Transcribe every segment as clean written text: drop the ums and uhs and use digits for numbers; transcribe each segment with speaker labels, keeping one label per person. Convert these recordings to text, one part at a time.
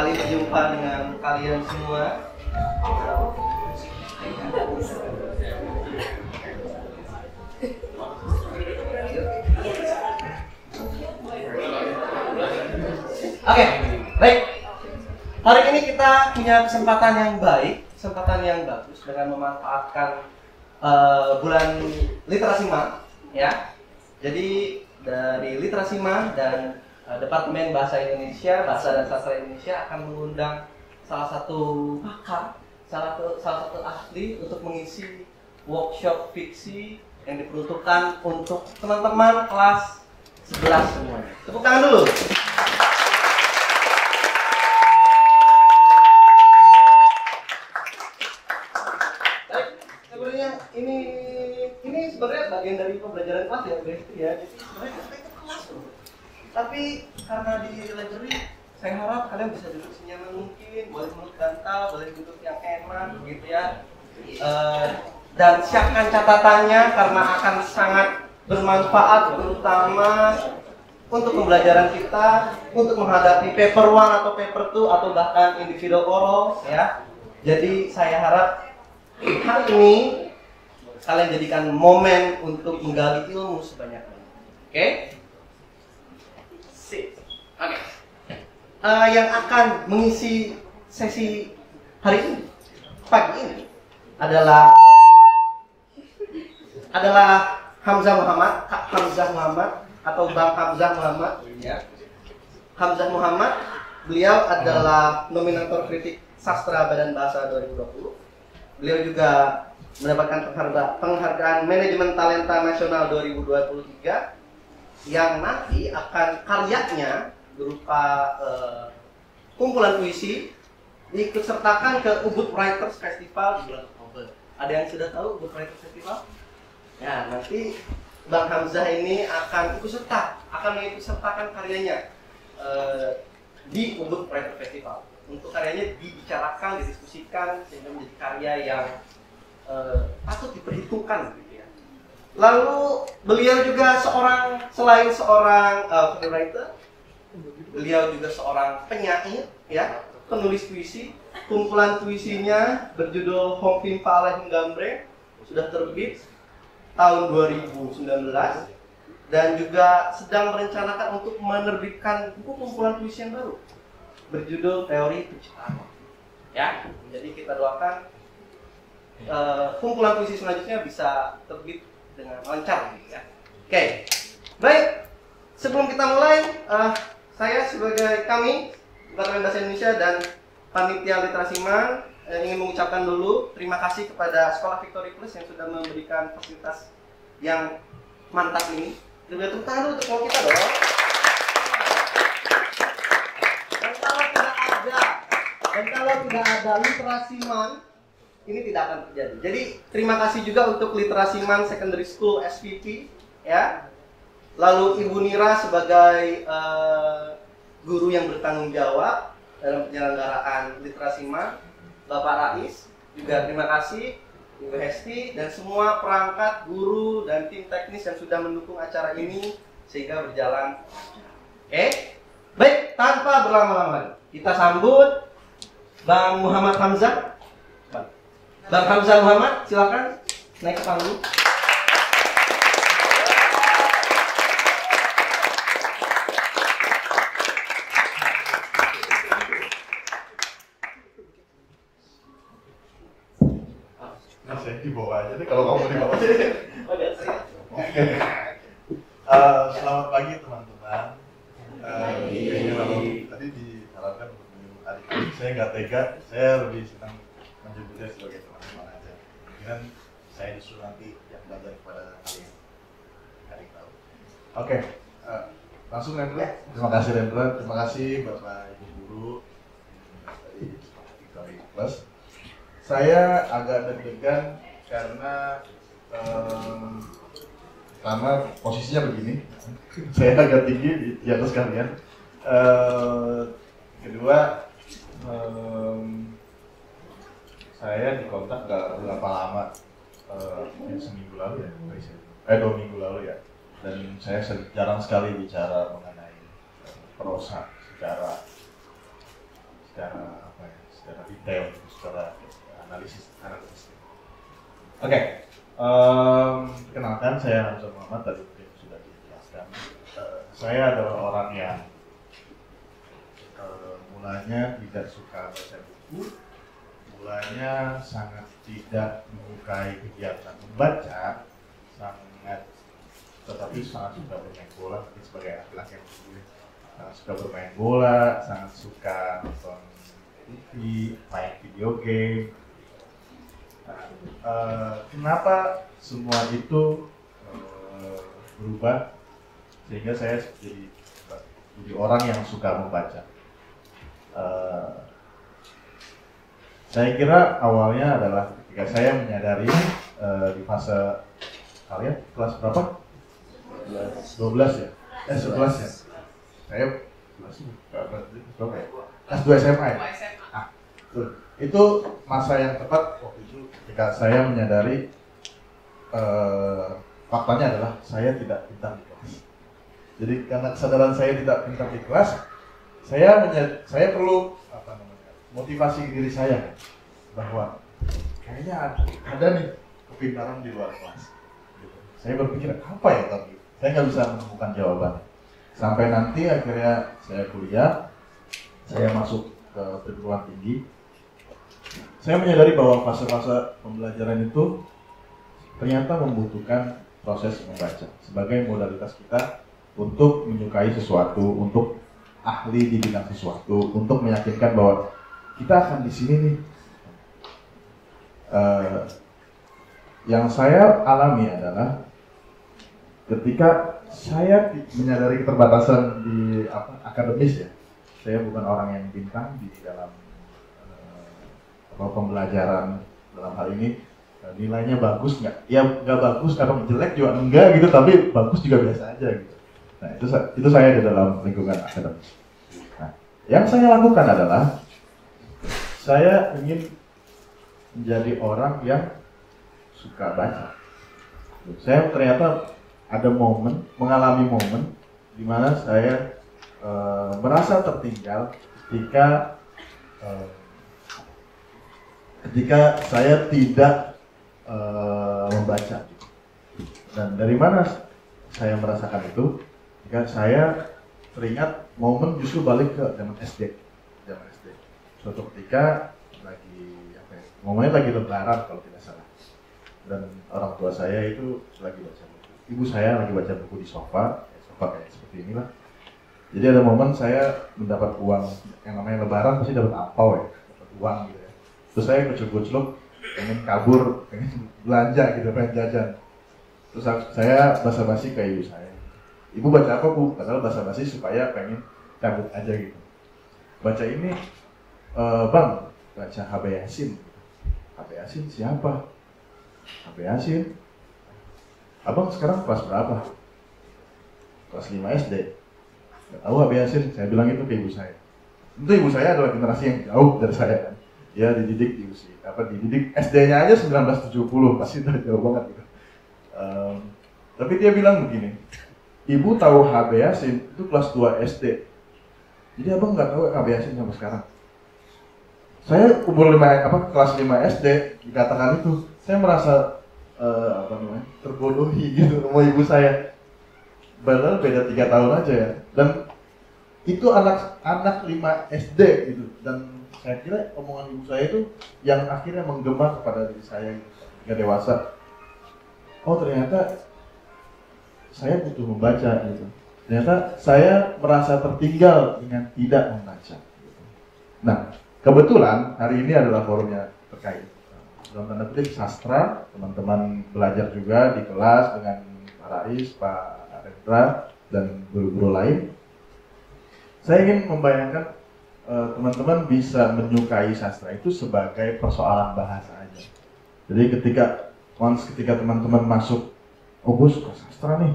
Speaker 1: sekali berjumpa dengan kalian semua. Oke, baik. Hari ini kita punya kesempatan yang baik, kesempatan yang bagus dengan memanfaatkan bulan literasi MA, ya. Jadi dari literasi MA dan Departemen Bahasa Indonesia, Bahasa dan Sastra Indonesia akan mengundang salah satu pakar, salah satu ahli untuk mengisi workshop fiksi yang diperuntukkan untuk teman-teman kelas 11 semuanya. Tepuk tangan dulu. Baik, sebenarnya ini sebenarnya bagian dari pembelajaran kelas ya, berarti ya. Jadi sebenarnya kita itu kelas loh. Tapi karena di library, saya harap kalian bisa duduk senyaman mungkin, boleh duduk bantal, boleh duduk yang enak, gitu ya. Dan siapkan catatannya karena akan sangat bermanfaat, terutama untuk pembelajaran kita, untuk menghadapi paper 1 atau paper 2 atau bahkan individual oral, ya. Jadi saya harap hari ini kalian jadikan momen untuk menggali ilmu sebanyak-banyaknya. Oke? Oke. Yang akan mengisi sesi hari ini, pagi ini adalah Hamzah Muhammad, Kak Hamzah Muhammad atau Bang Hamzah Muhammad, ya. Hamzah Muhammad, beliau adalah nominator kritik sastra Badan Bahasa 2020. Beliau juga mendapatkan penghargaan Manajemen Talenta Nasional 2023 yang nanti akan karyanya berupa kumpulan puisi diikut sertakan ke Ubud Writers Festival di bulan Oktober. Ada yang sudah tahu Ubud Writers Festival? Ya, nanti Bang Hamzah ini akan mengikut sertakan karyanya di Ubud Writers Festival. Untuk karyanya dibicarakan, didiskusikan sehingga menjadi karya yang patut diperhitungkan, gitu ya. Lalu beliau juga selain seorang writer, beliau juga seorang penyair, ya, penulis puisi. Kumpulan puisinya berjudul Hongpin Paleh Gambre sudah terbit tahun 2019 dan juga sedang merencanakan untuk menerbitkan buku kumpulan puisi yang baru berjudul Teori Penciptaan. Ya, jadi kita doakan kumpulan puisi selanjutnya bisa terbit dengan lancar, gitu ya. Oke, baik. Sebelum kita mulai, saya sebagai kami Departemen Bahasa Indonesia dan Panitia Literasi MA ingin mengucapkan dulu terima kasih kepada Sekolah Victory Plus yang sudah memberikan fasilitas yang mantap ini. Juga tepuk tangan dulu untuk kita dong. Dan kalau tidak ada Literasi MAN, ini tidak akan terjadi. Jadi terima kasih juga untuk Literasi MAN Secondary School SPP, ya. Lalu Ibu Nira sebagai guru yang bertanggung jawab dalam penyelenggaraan Literasi MAN, Bapak Rais juga terima kasih, Ibu Hesti dan semua perangkat guru dan tim teknis yang sudah mendukung acara ini sehingga berjalan. Oke, baik, tanpa berlama-lama kita sambut Bang Muhammad Hamzah. Bang Hamzah Muhammad, silakan naik ke panggung.
Speaker 2: Saya di bawah aja deh kalau kamu di bawah. Selamat pagi teman-teman. Tadi diharapkan untuk menyebut adik-adik, saya nggak tega. Saya lebih senang menyebutnya sebagai teman-teman aja. Mungkin saya disuruh nanti yang belajar kepada kalian. Adik tahu. Oke, langsung Rendra. Terima kasih Rendra. Terima kasih Bapak Ibu Guru dari Victory Plus. Saya agak deg-degan karena posisinya begini. Saya agak tinggi di atas kalian. Kedua, saya dikontak gak berapa lama, seminggu lalu ya, 2 minggu lalu ya. Dan saya jarang sekali bicara mengenai prosa secara secara apa ya, secara detail, secara analisis. Oke, kenalkan saya Hamzah Muhammad, tadi sudah dijelaskan. Saya adalah orang yang mulanya tidak suka baca buku, mulanya sangat tidak menyukai kegiatan membaca, tetapi sangat suka bermain bola. Sebagai laki-laki yang sangat suka bermain bola, sangat suka nonton TV, main video game. Kenapa semua itu berubah sehingga saya jadi orang yang suka membaca? Saya kira awalnya adalah ketika saya menyadari di fase kalian kelas berapa? 12 ya? 11 ya? Saya kelas 2 SMA ya? Itu masa yang tepat waktu itu ketika saya menyadari faktanya adalah saya tidak pintar di kelas. Jadi karena kesadaran saya tidak pintar di kelas, saya perlu motivasi diri saya bahwa kayaknya ada nih kepintaran di luar kelas. Saya berpikir apa ya, tapi saya nggak bisa menemukan jawabannya. Sampai nanti akhirnya saya kuliah, saya masuk ke perguruan tinggi. Saya menyadari bahwa fase-fase pembelajaran itu ternyata membutuhkan proses membaca sebagai modalitas kita untuk menyukai sesuatu, untuk ahli di bidang sesuatu, untuk meyakinkan bahwa kita akan di sini nih. Yang saya alami adalah ketika saya menyadari keterbatasan di akademis ya, saya bukan orang yang bintang di dalam pembelajaran dalam hal ini. Nilainya bagus nggak? Ya nggak bagus, kadang jelek juga enggak gitu, tapi bagus juga biasa aja gitu. Nah itu saya di dalam lingkungan akademis. Nah, yang saya lakukan adalah saya ingin menjadi orang yang suka baca. Saya ternyata ada mengalami momen di mana saya merasa tertinggal ketika saya tidak membaca. Dan dari mana saya merasakan itu? Jika saya teringat momen justru balik ke zaman SD. Suatu ketika momennya lagi lebaran kalau tidak salah. Dan orang tua saya itu lagi baca buku. Ibu saya lagi baca buku di sofa kayak seperti inilah. Jadi ada momen saya mendapat uang, yang namanya lebaran pasti dapat angpau ya, dapat uang gitu ya. Terus saya kucluk-kucluk, pengen kabur, pengen belanja gitu, pengen jajan. Terus saya basa-basi ke ibu saya. Ibu baca apa bu? Padahal basa-basi supaya pengen cabut aja gitu. Baca ini, bang, baca HB Yasin. HB Yasin siapa? HB Yasin. Abang sekarang kelas berapa? Kelas 5 SD. Gak tahu HB Yasin, saya bilang itu ke ibu saya. Tentu ibu saya adalah generasi yang jauh dari saya kan. Dia dididik di usia, dididik SD-nya aja 1970, pasti udah jauh banget gitu. Tapi dia bilang begini, ibu tahu HB Yasin itu kelas 2 SD. Jadi abang nggak tahu HB Yasin sampai sekarang. Saya umur kelas 5 SD dikatakan itu, saya merasa terbodohi gitu sama ibu saya. Padahal beda 3 tahun aja ya. Dan itu anak 5 SD gitu. Dan saya kira omongan ibu saya itu yang akhirnya menggema kepada diri saya ketika dewasa. Oh ternyata saya butuh membaca gitu. Ternyata saya merasa tertinggal dengan tidak membaca. Gitu. Nah kebetulan hari ini adalah forumnya terkait dalam tanda petik sastra. Teman-teman belajar juga di kelas dengan Pak Rais, Pak Rendra dan guru-guru lain. Saya ingin membayangkan teman-teman bisa menyukai sastra itu sebagai persoalan bahasa aja. Jadi ketika teman-teman masuk, oh gue suka sastra nih,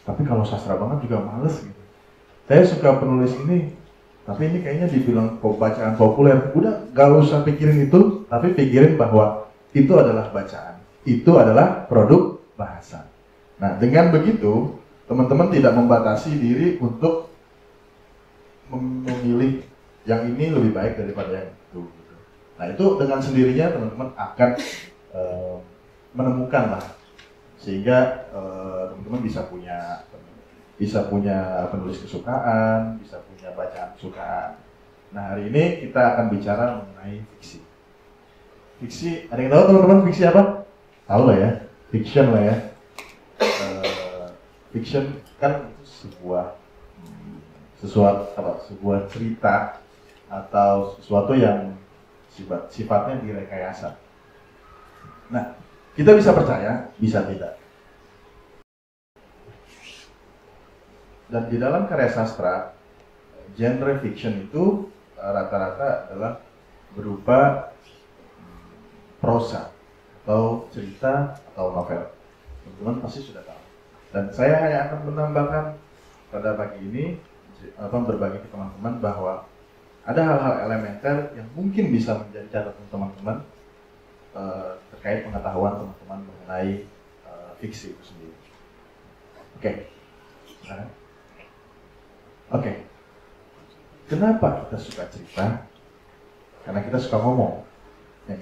Speaker 2: tapi kalau sastra banget juga males gitu. Saya suka penulis ini, tapi ini kayaknya dibilang bacaan populer. Udah gak usah pikirin itu, tapi pikirin bahwa itu adalah bacaan, itu adalah produk bahasa. Nah dengan begitu, teman-teman tidak membatasi diri untuk memilih yang ini lebih baik daripada yang itu. Gitu. Nah itu dengan sendirinya teman-teman akan menemukan lah, sehingga teman-teman bisa punya penulis kesukaan, bisa punya bacaan kesukaan. Nah hari ini kita akan bicara mengenai fiksi. Fiksi, ada yang tahu teman-teman fiksi apa? Tahu lah ya, fiction lah ya. Fiction kan itu sebuah cerita atau sesuatu yang sifatnya direkayasa. Nah, kita bisa percaya, bisa tidak. Dan di dalam karya sastra, genre fiction itu rata-rata adalah berupa prosa atau cerita atau novel. Teman-teman pasti sudah tahu. Dan saya hanya akan menambahkan pada pagi ini berbagi ke teman-teman bahwa ada hal-hal elementer yang mungkin bisa menjadi catatan teman-teman terkait pengetahuan teman-teman mengenai fiksi itu sendiri. Oke. Kenapa kita suka cerita? Karena kita suka ngomong. Ya,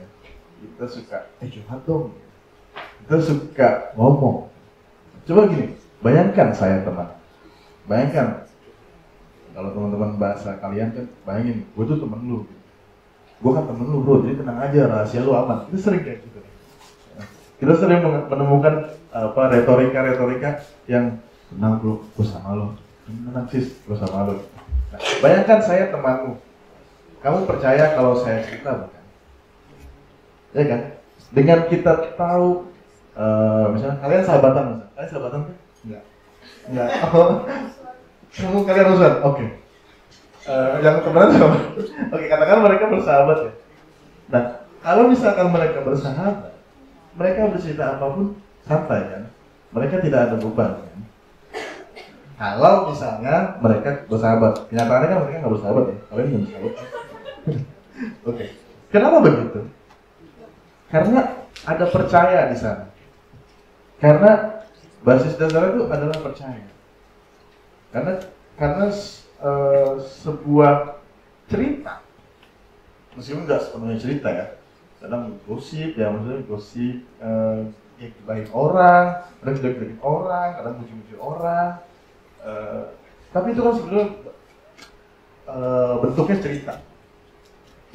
Speaker 2: kita suka curhat dong. Kita suka ngomong. Coba gini, bayangkan saya teman. Bayangkan kalau teman-teman bahasa kalian kan, bayangin, gue tuh temen lu. Gue kan temen lu bro, jadi tenang aja, rahasia lu aman. Kita sering kayak gitu. Kita sering menemukan retorika yang tenang bro, gue sama lo. Tenang sis, gue sama lo. Nah, bayangkan saya temanmu. Kamu percaya kalau saya cerita bukan? Ya kan? Dengan kita tahu, misalnya kalian sahabatan, kalian sahabatan kan? Enggak. Oh, kalian musuhan? Oke. Yang temenan sama? Oke, katakan mereka bersahabat ya. Nah, kalau misalkan mereka bersahabat, mereka bercerita apapun santai kan? Mereka tidak ada beban kan? Kalau misalnya mereka bersahabat, kenyataannya kan mereka nggak bersahabat ya, kalian nggak bersahabat. Oke. Kenapa begitu? Karena ada percaya di sana. Karena basis dasar itu adalah percaya. Karena sebuah cerita, meskipun nggak sepenuhnya cerita ya, kadang gosip ya, maksudnya gosip baik orang, kadang jelek-jelekin orang, kadang muji-muji orang, tapi itu kan sebenarnya bentuknya cerita.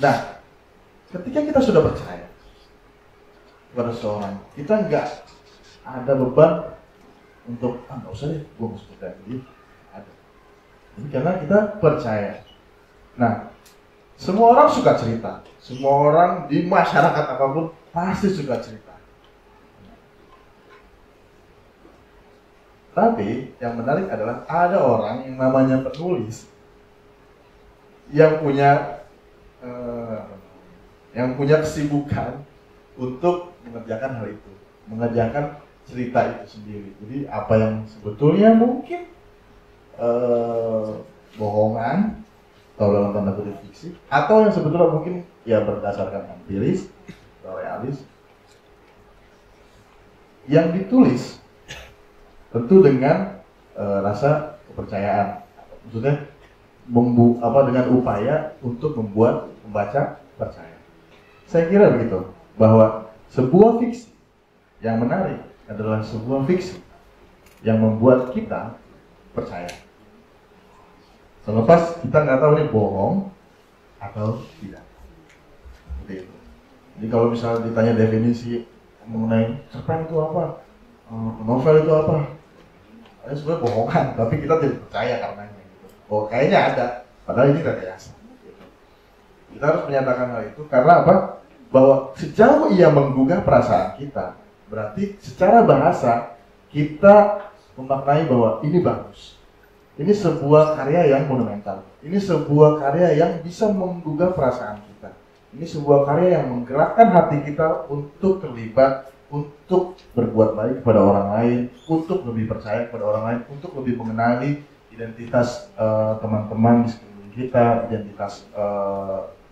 Speaker 2: Nah, ketika kita sudah percaya kepada seorang, kita nggak ada beban untuk nggak usah deh, gue mau cerita dia ada. Jadi karena kita percaya. Nah, semua orang suka cerita. Semua orang di masyarakat apapun pasti suka cerita. Tapi yang menarik adalah ada orang yang namanya penulis yang punya kesibukan untuk mengerjakan hal itu, mengerjakan cerita itu sendiri. Jadi apa yang sebetulnya mungkin bohongan atau dalam tanda kutip fiksi, atau yang sebetulnya mungkin ya berdasarkan empiris atau realis, yang ditulis tentu dengan rasa kepercayaan, maksudnya dengan upaya untuk membuat pembaca percaya. Saya kira begitu, bahwa sebuah fiksi yang menarik adalah sebuah fiksi yang membuat kita percaya. Selepas kita nggak tahu ini bohong atau tidak. Seperti itu. Jadi kalau misalnya ditanya definisi mengenai cerpen itu apa, novel itu apa, ini sebenarnya bohongan, tapi kita tidak percaya karenanya. Gitu. Oh kayaknya ada, padahal ini rekayasa. Gitu. Kita harus menyatakan hal itu karena apa? Bahwa sejauh ia menggugah perasaan kita, berarti secara bahasa kita memaknai bahwa ini bagus. Ini sebuah karya yang monumental. Ini sebuah karya yang bisa menggugah perasaan kita. Ini sebuah karya yang menggerakkan hati kita untuk terlibat, untuk berbuat baik kepada orang lain, untuk lebih percaya kepada orang lain, untuk lebih mengenali identitas teman-teman di sekeliling kita, identitas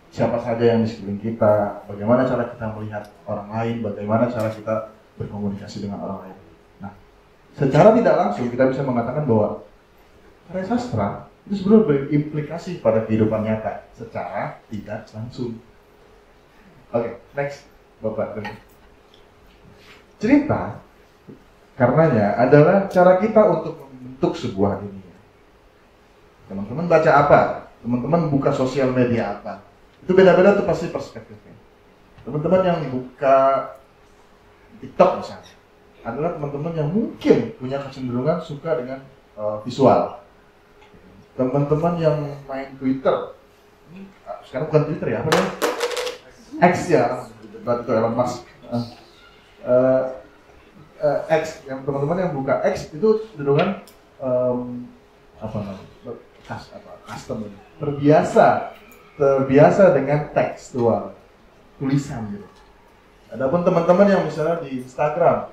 Speaker 2: siapa saja yang di sekeliling kita, bagaimana cara kita melihat orang lain, bagaimana cara kita berkomunikasi dengan orang lain. Nah, secara tidak langsung kita bisa mengatakan bahwa karya sastra itu sebenarnya berimplikasi pada kehidupan nyata secara tidak langsung. Oke, next, Bapak. Cerita karenanya adalah cara kita untuk membentuk sebuah dunia. Teman-teman baca apa? Teman-teman buka sosial media apa? Itu beda-beda tuh pasti perspektifnya. Teman-teman yang buka TikTok misalnya adalah teman-teman yang mungkin punya kecenderungan suka dengan visual. Teman-teman yang main Twitter, sekarang bukan Twitter ya, apa namanya? X ya, berarti itu Elon Musk. X, yang teman-teman yang buka X itu cenderungan apa namanya? Custom, terbiasa dengan tekstual, tulisan gitu. Adapun teman-teman yang misalnya di Instagram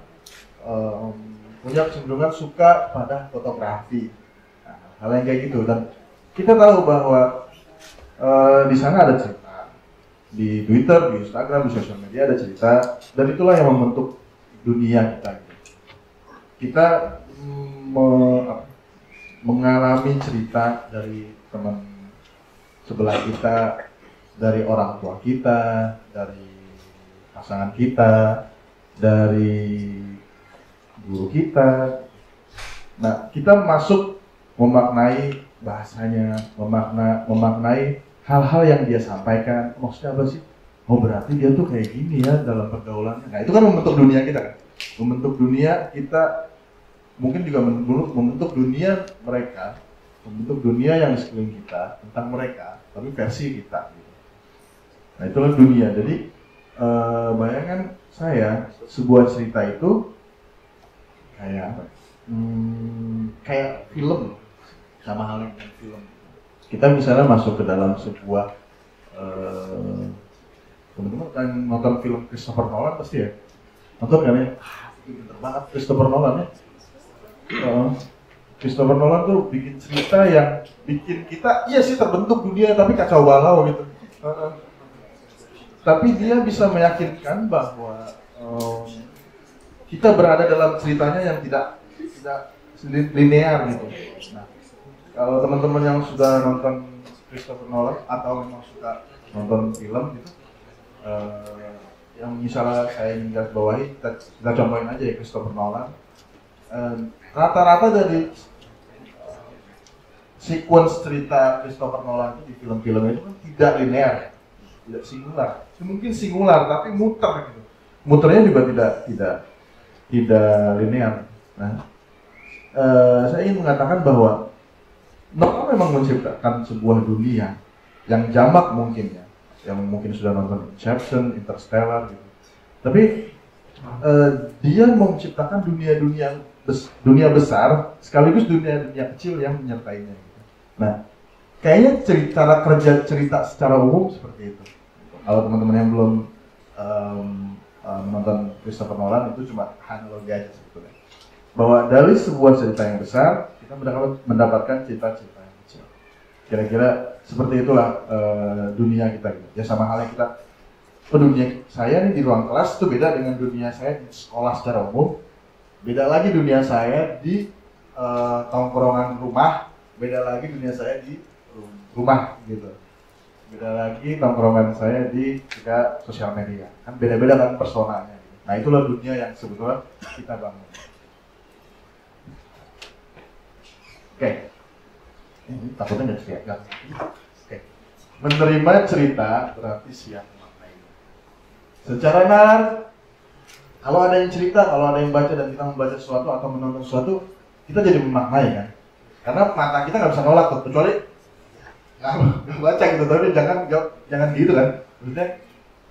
Speaker 2: punya kecenderungan suka pada fotografi, hal yang kayak gitu, dan kita tahu bahwa di sana ada cerita, di Twitter, di Instagram, di sosial media ada cerita, dan itulah yang membentuk dunia kita. Kita mengalami cerita dari teman sebelah kita, dari orang tua kita, dari pasangan kita, dari guru kita. Nah, kita masuk memaknai bahasanya, memaknai hal-hal yang dia sampaikan. Maksudnya apa sih? Oh, berarti dia tuh kayak gini ya dalam pergaulannya. Nah, itu kan membentuk dunia kita kan. Membentuk dunia kita, mungkin juga membentuk dunia mereka, membentuk dunia yang di sekeliling kita tentang mereka, tapi versi kita gitu. Nah, itulah dunia. Jadi bayangan saya sebuah cerita itu kayak apa? Kayak film, sama halnya dengan film. Kita misalnya masuk ke dalam sebuah teman-teman kan nonton film Christopher Nolan pasti ya, nonton kan ya? Pinter banget Christopher Nolan ya. Christopher Nolan tuh bikin cerita yang bikin kita, iya sih terbentuk dunia tapi kacau balau gitu. Tapi dia bisa meyakinkan bahwa kita berada dalam ceritanya yang tidak linear gitu. Nah, kalau teman-teman yang sudah nonton Christopher Nolan atau memang suka nonton film gitu, yang misalnya saya ingin garis bawahi, kita contohin aja ya Christopher Nolan. Rata-rata dari sequence cerita Christopher Nolan itu di film-film itu kan tidak linear, tidak singular. Mungkin singular tapi muter gitu. Muternya juga tidak linear. Nah, saya ingin mengatakan bahwa Nolan memang menciptakan sebuah dunia yang jamak mungkin ya, yang mungkin sudah nonton Inception, Interstellar gitu. Tapi dia menciptakan dunia besar sekaligus dunia kecil yang menyertainya gitu. Nah, kayaknya cara kerja cerita secara umum seperti itu. Kalau teman-teman yang belum menonton Christopher Nolan, itu cuma analogi aja sebetulnya. Bahwa dari sebuah cerita yang besar kita mendapatkan cerita-cerita yang kecil. Kira-kira seperti itulah dunia kita gitu. Ya sama halnya kita, dunia saya nih di ruang kelas itu beda dengan dunia saya di sekolah secara umum. Beda lagi dunia saya di tongkrongan rumah, beda lagi dunia saya di rumah gitu. Beda lagi tongkrongan saya di sosial media. Kan beda-beda kan personanya. Nah, itulah dunia yang sebetulnya kita bangun. Oke. Ini takutnya nggak siap. Oke. Menerima cerita berarti siap memaknainya. Secara nalar, kalau ada yang cerita, kalau ada yang baca dan kita membaca sesuatu atau menonton sesuatu, kita jadi memaknai kan. Karena mata kita nggak bisa nolak tuh, kecuali nggak baca gitu, tapi jangan gitu kan. Maksudnya,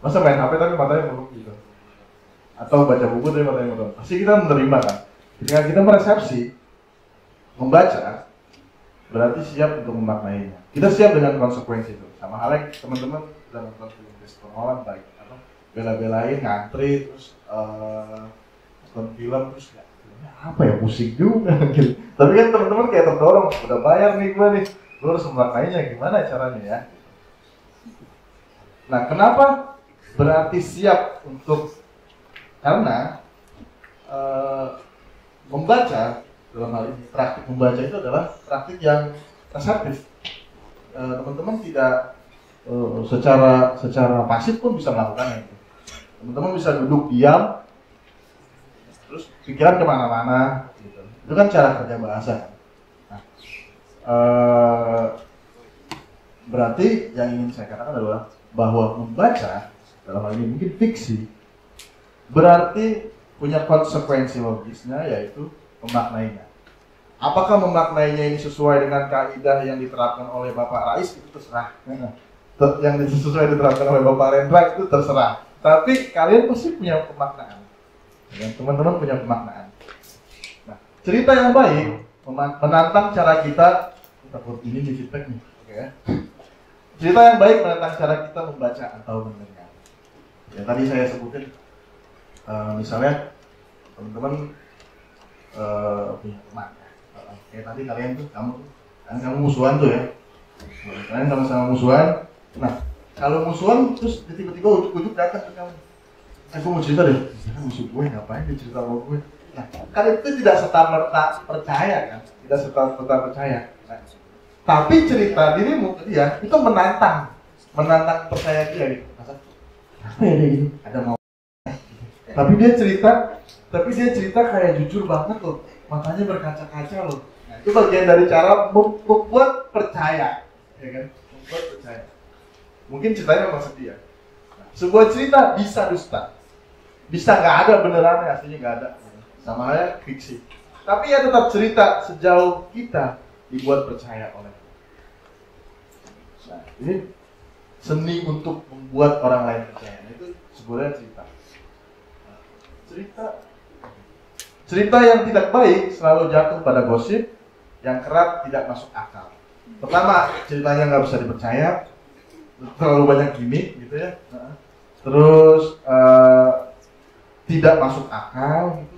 Speaker 2: masa main HP tapi matanya meluk gitu. Atau baca buku tapi matanya meluk. Pasti kita menerima kan. Ketika kita meresepsi, membaca, berarti siap untuk memaknainya. Kita siap dengan konsekuensi itu. Sama halnya teman-teman sudah nonton film Christopher Nolan, baik apa bela-belain ngantri terus nonton film terus ya filmnya apa ya, pusing juga gitu. Tapi kan teman-teman kayak terdorong, udah bayar nih gue nih, lu harus memaknainya, gimana caranya ya? Nah, kenapa berarti siap untuk, karena membaca dalam hal ini, praktik membaca itu adalah praktik yang reseptif. Teman-teman tidak secara pasif pun bisa melakukannya. Teman-teman bisa duduk diam, terus pikiran kemana-mana, gitu. Itu kan cara kerja bahasa. Nah, berarti yang ingin saya katakan adalah bahwa membaca dalam hal ini mungkin fiksi berarti punya konsekuensi logisnya, yaitu memaknainya. Apakah memaknainya ini sesuai dengan kaidah yang diterapkan oleh Bapak Rais, itu terserah. Yang sesuai diterapkan oleh Bapak Rendra itu terserah. Tapi kalian pasti punya pemaknaan. Dan teman-teman punya pemaknaan. Nah, cerita yang baik menantang cara kita takut ini di feedback nih. Oke ya. Cerita yang baik menantang cara kita membaca atau mendengar. Ya tadi saya sebutin, misalnya teman-teman punya teman. Kayak tadi kalian tuh, kamu musuhan tuh ya. Kalian sama-sama musuhan. Nah, kalau musuhan terus tiba-tiba ujuk-ujuk datang ke kamu. Aku mau cerita deh. Musuh gue ngapain dia cerita sama gue? Nah, kalian itu tidak serta-merta percaya kan? Tidak serta-merta percaya. Nah, tapi cerita dirimu ke dia itu menantang percaya dia gitu. Apa ya dia gini? Ada mau? Tapi dia cerita kayak jujur banget loh. Matanya berkaca-kaca loh. Nah, itu bagian dari cara membuat percaya, ya kan? Membuat percaya. Mungkin ceritanya memang sedih ya. Nah, sebuah cerita bisa dusta, bisa nggak ada benerannya, aslinya nggak ada. Sama halnya fiksi. Tapi ya tetap cerita sejauh kita dibuat percaya oleh. Nah, ini seni untuk membuat orang lain percaya. Nah, itu sebenarnya cerita. Cerita yang tidak baik selalu jatuh pada gosip yang kerap tidak masuk akal. Pertama, ceritanya nggak bisa dipercaya, terlalu banyak gimmick gitu ya. Terus tidak masuk akal, gitu.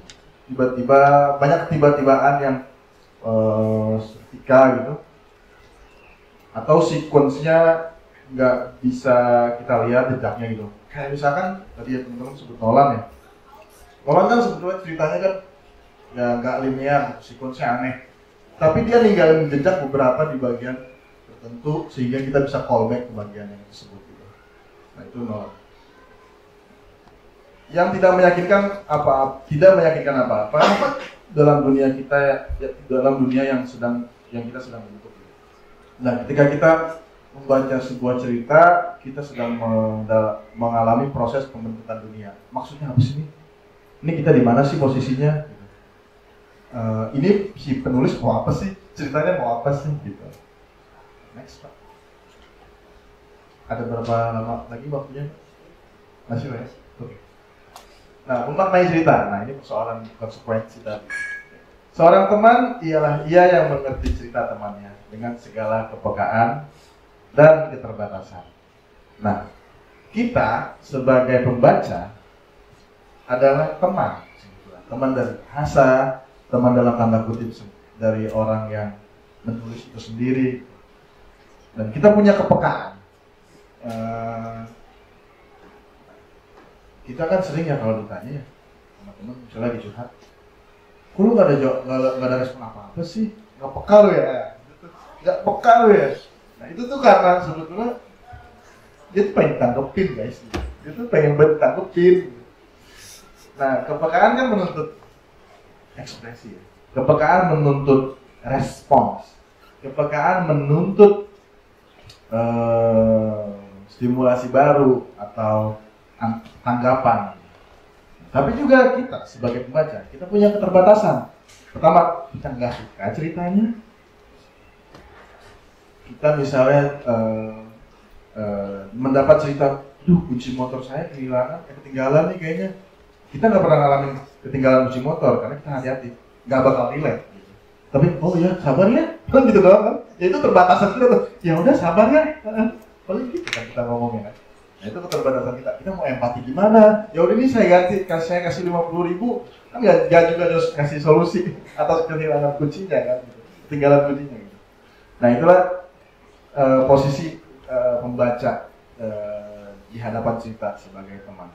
Speaker 2: Tiba-tiba banyak tiba-tibaan yang seketika gitu. Atau sequence-nya nggak bisa kita lihat jejaknya gitu. Kayak misalkan tadi ya teman-teman sebut Nolan ya. Nolan kan sebetulnya ceritanya kan ya nggak linear, sequence-nya aneh. Tapi dia ninggalin jejak beberapa di bagian tertentu sehingga kita bisa callback ke bagian yang tersebut gitu. Nah itu Nolan. Yang tidak meyakinkan apa-apa dalam dunia kita, dalam dunia yang kita sedang bentuk. Nah, ketika kita membaca sebuah cerita, kita sedang mengalami proses pembentukan dunia. Maksudnya apa sih ini? Ini kita di mana sih posisinya? Ini si penulis mau apa sih? Ceritanya mau apa sih? Gitu. Next, Pak. Ada berapa lama lagi waktunya? Masih ya? Oke. Nah, memaknai cerita. Nah, ini persoalan konsekuensi tadi. Seorang teman ialah ia yang mengerti cerita temannya dengan segala kepekaan dan keterbatasan. Nah, kita sebagai pembaca adalah teman dari bahasa, teman dalam tanda kutip dari orang yang menulis itu sendiri. Dan kita punya kepekaan. Kita kan sering ya kalau ditanya ya sama teman, misalnya lagi curhat, kok lu nggak ada respon apa-apa sih? Nggak peka lu ya? Nggak peka lu ya? Nah itu tuh karena sebetulnya dia tuh pengen tanggepin guys, dia tuh pengen tanggepin. Nah kepekaan kan menuntut ekspresi, kepekaan menuntut respons, kepekaan menuntut stimulasi baru atau tanggapan. Tapi juga kita sebagai pembaca, kita punya keterbatasan. Pertama, kita nggak suka ceritanya. Kita misalnya mendapat cerita, kunci motor saya ketinggalan nih kayaknya. Kita nggak pernah ngalamin ketinggalan kunci motor karena kita hati-hati, nggak bakal relate. Gitu. Tapi oh ya sabar ya, kan gitu doang kan? Ya itu keterbatasan kita tuh. Ya udah sabar ya, paling gitu kan kita ngomongin kan. Nah itu keterbatasan kita. Kita mau empati gimana? Ya udah ini saya kasih 50.000, kan nggak juga harus kasih solusi atas kehilangan kuncinya kan, gitu. Ketinggalan kuncinya. Gitu. Nah itulah posisi pembaca di hadapan cerita sebagai teman.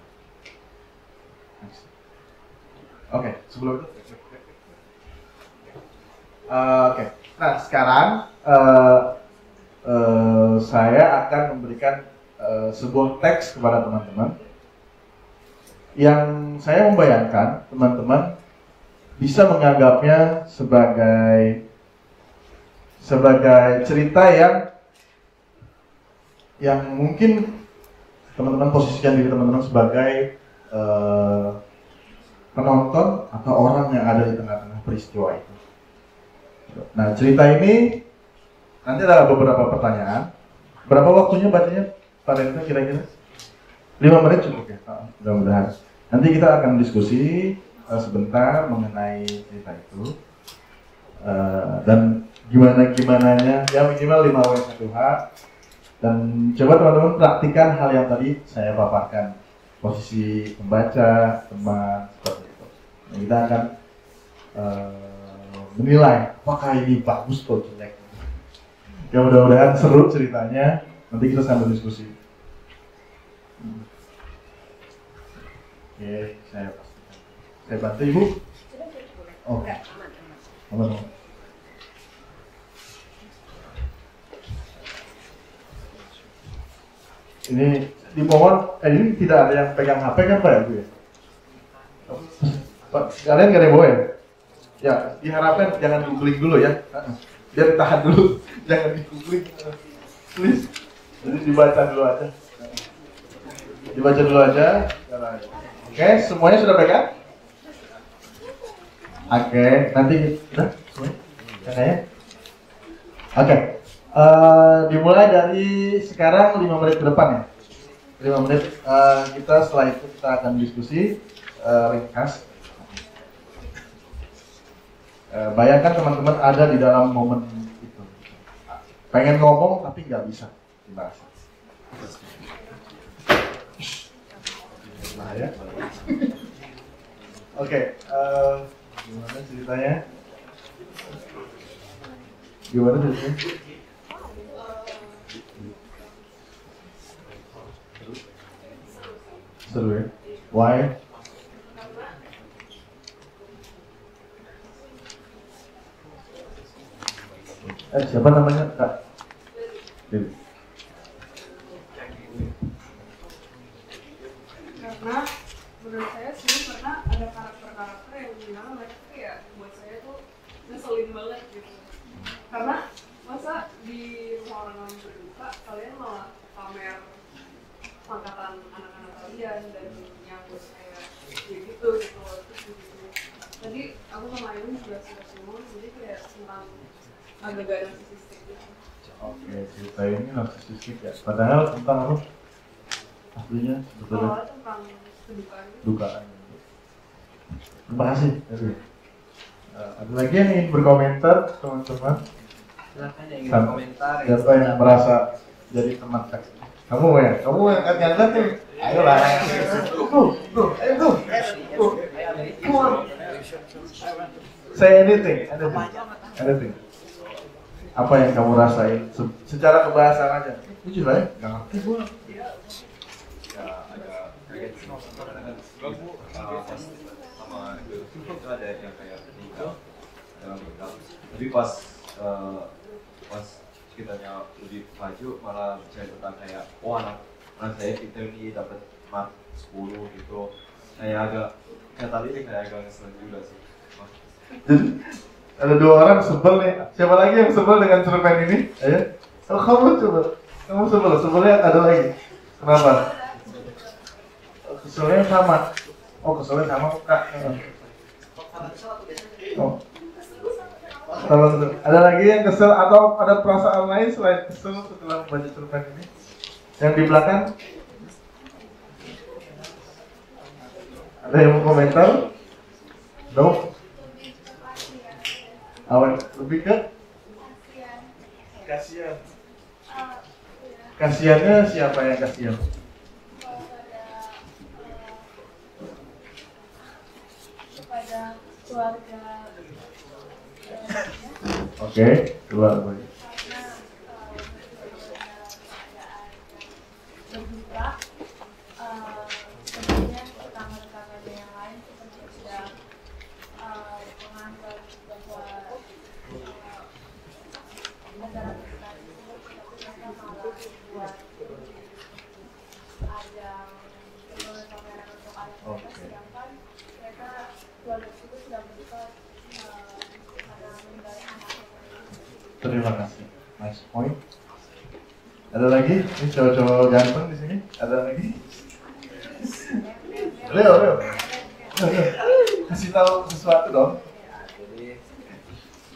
Speaker 2: Oke, sebelum itu. Oke. Nah, sekarang saya akan memberikan sebuah teks kepada teman-teman yang saya membayangkan teman-teman bisa menganggapnya sebagai cerita yang mungkin teman-teman posisikan diri teman-teman sebagai penonton atau orang yang ada di tengah-tengah peristiwa itu. Nah, cerita ini nanti ada beberapa pertanyaan. Berapa waktunya bacanya, Pak Renta, kira-kira? 5 menit cukup ya? Mudah-mudahan. Nanti kita akan diskusi sebentar mengenai cerita itu. Dan gimana-gimananya, ya minimal 5W1H. Dan coba teman-teman praktikkan hal yang tadi saya paparkan. Posisi pembaca, teman, seperti itu. Nah, kita akan menilai apakah ini bagus atau jelek. Ya mudah-mudahan seru ceritanya. Nanti kita sambil diskusi. Oke, saya bantu Ibu. Oh, aman. Ini dimohon, ini tidak ada yang pegang HP kan Pak ya Bu ya? Pak, kalian nggak ada yang bawa ya? Ya, diharapkan jangan googling dulu ya. Biar ditahan dulu, jangan di googling. Please, jadi dibaca dulu aja. Dibaca dulu aja. Oke, semuanya sudah pegang? Oke, nanti udah semuanya? Kayaknya? Oke. Dimulai dari sekarang 5 menit ke depan ya. 5 menit, kita setelah itu kita akan diskusi ringkas. Bayangkan teman-teman ada di dalam momen itu. Pengen ngomong tapi nggak bisa dibahas. Nah ya. Oke, gimana ceritanya? Seru ya? Why? Siapa namanya? Kak?
Speaker 3: Karena menurut saya sih karena ada karakter-karakter yang dimana mereka tuh ya buat saya tuh ngeselin banget gitu. Karena masa di rumah orang berduka kalian malah pamer angkatan anak-anak kalian dan nyambut saya gitu terus gitu. Tadi aku sama Ayun juga sudah ngomong jadi kayak tentang agak narsisistik gitu.
Speaker 2: Oke, cerita ini narsisistik ya. Padahal tentang apa? Aslinya sebetulnya
Speaker 3: tentang
Speaker 2: kedukaan. Terima kasih. Ada lagi yang ingin berkomentar, teman-teman?
Speaker 1: Silakan yang ingin berkomentar.
Speaker 2: Siapa yang merasa jadi teman teks? Kamu ya? Kamu yang ngeliat nih? Ayo lah. Ayo. Come on. Say anything. Apa yang kamu rasain? Secara kebahasaan aja. Jujur lah ya, nggak ngerti gue.
Speaker 4: Ya agak kaget sih. Sama itu ada yang kayak nikah dalam nikah. Tapi pas sekitarnya lebih maju malah bicara tentang kayak anak saya kita ini dapat mark 10 gitu. Saya agak ngeselin juga sih.
Speaker 2: Jadi ada 2 orang sebel nih. Siapa lagi yang sebel dengan cerpen ini? Ayo. Oh, kamu coba. Kamu sebelnya ada lagi. Kenapa? Keselnya sama. Oh, keselnya sama Kak. Oh. Ada lagi yang kesel atau ada perasaan lain selain kesel setelah membaca cerpen ini? Yang di belakang? Ada yang mau komentar? No? Lebih ke? Kasihan. Kasihannya siapa yang kasihan?
Speaker 3: Kepada keluarga.
Speaker 2: Oke, keluarga.
Speaker 3: Karena berduka, sebenarnya rekan-rekan yang lain seperti sudah menganggap bahwa
Speaker 2: Ada lagi? Ini cowok-cowok ganteng di sini. Ada lagi? Leo. Kasih tahu sesuatu dong.
Speaker 5: Jadi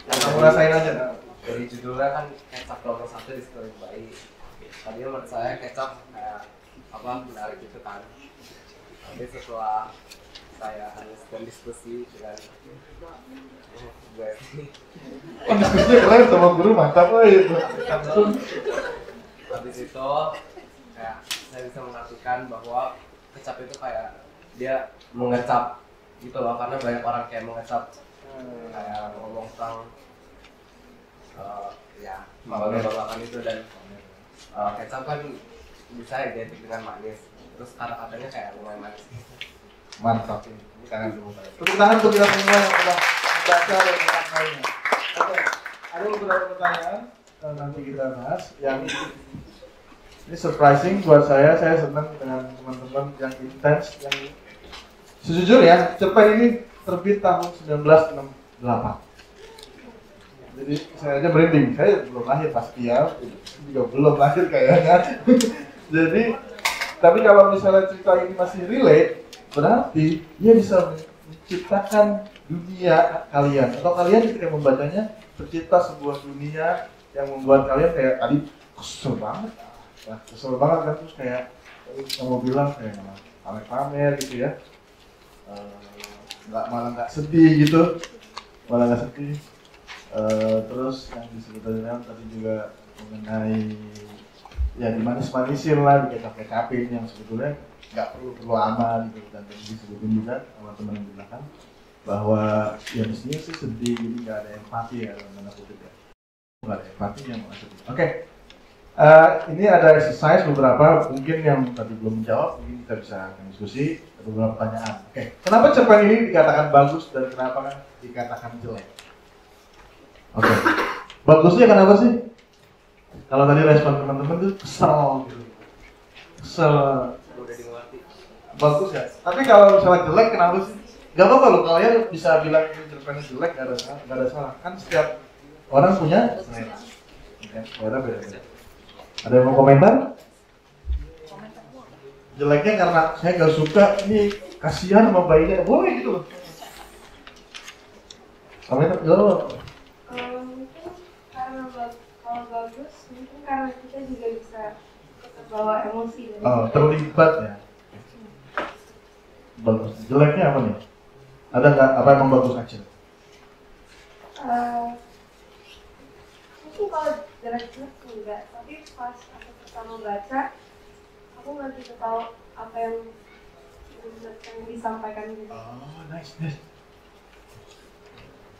Speaker 2: Yang kamu rasain aja.
Speaker 5: dari judulnya kan kecap nomor 1 di story bayi. Tadi menurut saya kecap kayak apa menarik gitu kan. Tapi setelah saya harus diskusi dengan gue
Speaker 2: Oh, diskusinya keren sama guru, mantap itu.
Speaker 5: habis itu kayak saya bisa mengartikan bahwa kecap itu kayak dia mengecap gitu loh, karena banyak orang kayak mengecap kayak ngomong tentang ya babakan itu, dan kecap kan bisa identik dengan manis, terus kata-katanya kayak lumayan manis.
Speaker 2: Mantap. Tangan dulu. Tepuk tangan untuk kita semua yang telah membaca dan memaknainya. Oke, ada beberapa pertanyaan nanti kita bahas yang ini surprising buat saya. Saya senang dengan teman-teman yang intens, yang sejujurnya ya, cerpen ini terbit tahun 1968. Jadi saya aja merinding, saya belum lahir pasti ya, juga belum lahir kayaknya. Jadi, tapi kalau misalnya cerita ini masih relate, berarti dia bisa menciptakan dunia kalian, atau kalian ketika membacanya tercipta sebuah dunia yang membuat kalian kayak tadi kesel banget, kan, terus kayak kamu bilang kayak pamer gitu ya, malah nggak sedih gitu, terus yang disebutkan tadi juga mengenai ya dimanis-manisin lah, dikecap-kecapin yang sebetulnya nggak perlu aman gitu, dan disebutin juga sama teman yang di belakang bahwa ya mestinya sih sedih, jadi nggak ada empati ya dalam tanda kutip ya, nggak ada empati yang mau sedih. Oke, ini ada exercise beberapa mungkin yang tadi belum menjawab, mungkin kita bisa diskusi beberapa pertanyaan. Oke, kenapa cerpen ini dikatakan bagus dan kenapa kan dikatakan jelek? Oke, bagusnya kenapa sih? Kalau tadi respon teman-teman tuh kesel gitu,
Speaker 5: Udah dimengerti.
Speaker 2: bagus ya. Tapi kalau misalnya jelek kenapa sih? Gak apa-apa loh, kalian bisa bilang ini cerpennya jelek, gak ada salah. Kan setiap orang punya selera. Oke, selera beda-beda. Ada yang mau komentar? Jeleknya karena saya gak suka, ini kasihan sama bayinya, boleh gitu loh. Komentar jawab.
Speaker 3: Mungkin karena kalau bagus, mungkin karena kita juga bisa bawa emosi dari
Speaker 2: Terlibat ya. Bagus. Jeleknya apa nih? Ada nggak apa yang bagus aja?
Speaker 3: mungkin kalau jelek-jelek enggak, tapi pas aku pertama baca, aku nggak gitu tahu apa yang disampaikan gitu.
Speaker 2: Oh, nice.